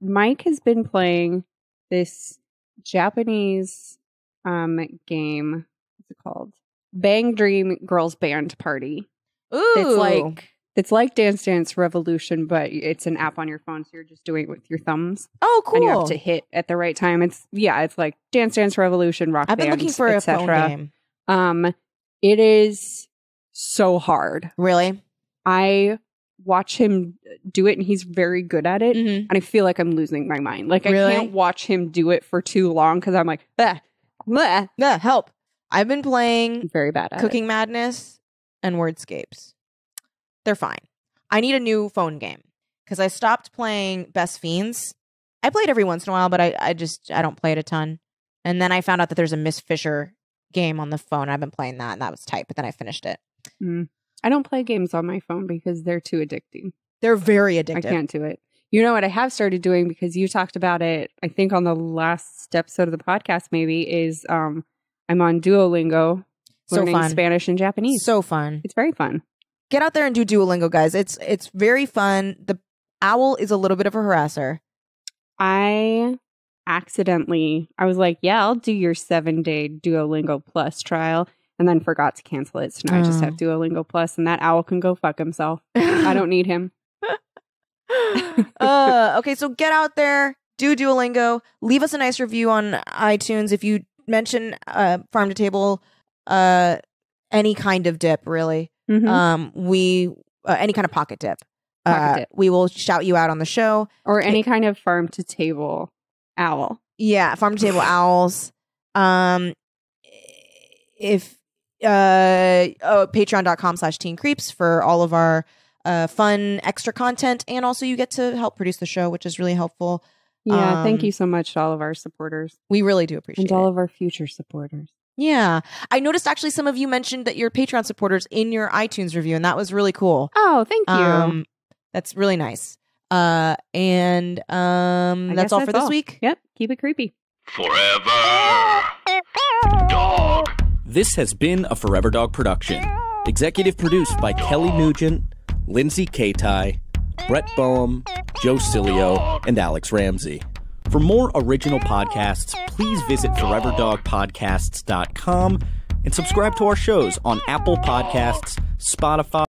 Mike has been playing this Japanese game. What's it called? Bang Dream Girls Band Party. Ooh. It's like It's like Dance Dance Revolution, but it's an app on your phone, so you're just doing it with your thumbs. Oh, cool. And you have to hit at the right time. It's like Dance Dance Revolution, Rock I've been Band, looking for a phone game. It is so hard. Really? I watch him do it, and he's very good at it. Mm-hmm. And I feel like I'm losing my mind. Like, Really? I can't watch him do it for too long because I'm like, bleh. Yeah, help. I've been playing I'm very bad at Cooking Madness and Wordscapes. They're fine. I need a new phone game because I stopped playing Best Fiends. I played every once in a while, but I don't play it a ton. And then I found out that there's a Miss Fisher game on the phone. I've been playing that, and that was tight, but then I finished it. I don't play games on my phone because they're too addicting. They're very addictive. I can't do it. You know what I have started doing, because you talked about it, I think on the last episode of the podcast maybe, is I'm on Duolingo learning Spanish and Japanese. So fun. It's very fun. Get out there and do Duolingo, guys. It's very fun. The owl is a little bit of a harasser. I was like, yeah, I'll do your 7-day Duolingo Plus trial, and then forgot to cancel it. So now I just have Duolingo Plus, and that owl can go fuck himself. I don't need him. Okay, so get out there, do Duolingo, leave us a nice review on iTunes. If you mention Farm to Table, any kind of dip, really. We any kind of pocket dip. We will shout you out on the show, or any kind of farm to table owl. Yeah, farm to table owls. If patreon.com/teencreeps for all of our fun extra content, and also you get to help produce the show, which is really helpful. Yeah, thank you so much to all of our supporters. We really do appreciate it. And all of our future supporters. Yeah. I noticed actually some of you mentioned that you're Patreon supporters in your iTunes review, and that was really cool. Oh, thank you. That's really nice. That's all for this week. Yep. Keep it creepy. Forever Dog. This has been a Forever Dog production. Executive produced by Kelly Nugent, Lindsay Katai, Brett Boehm, Joe Cilio, and Alex Ramsey. For more original podcasts, please visit foreverdogpodcasts.com and subscribe to our shows on Apple Podcasts, Spotify,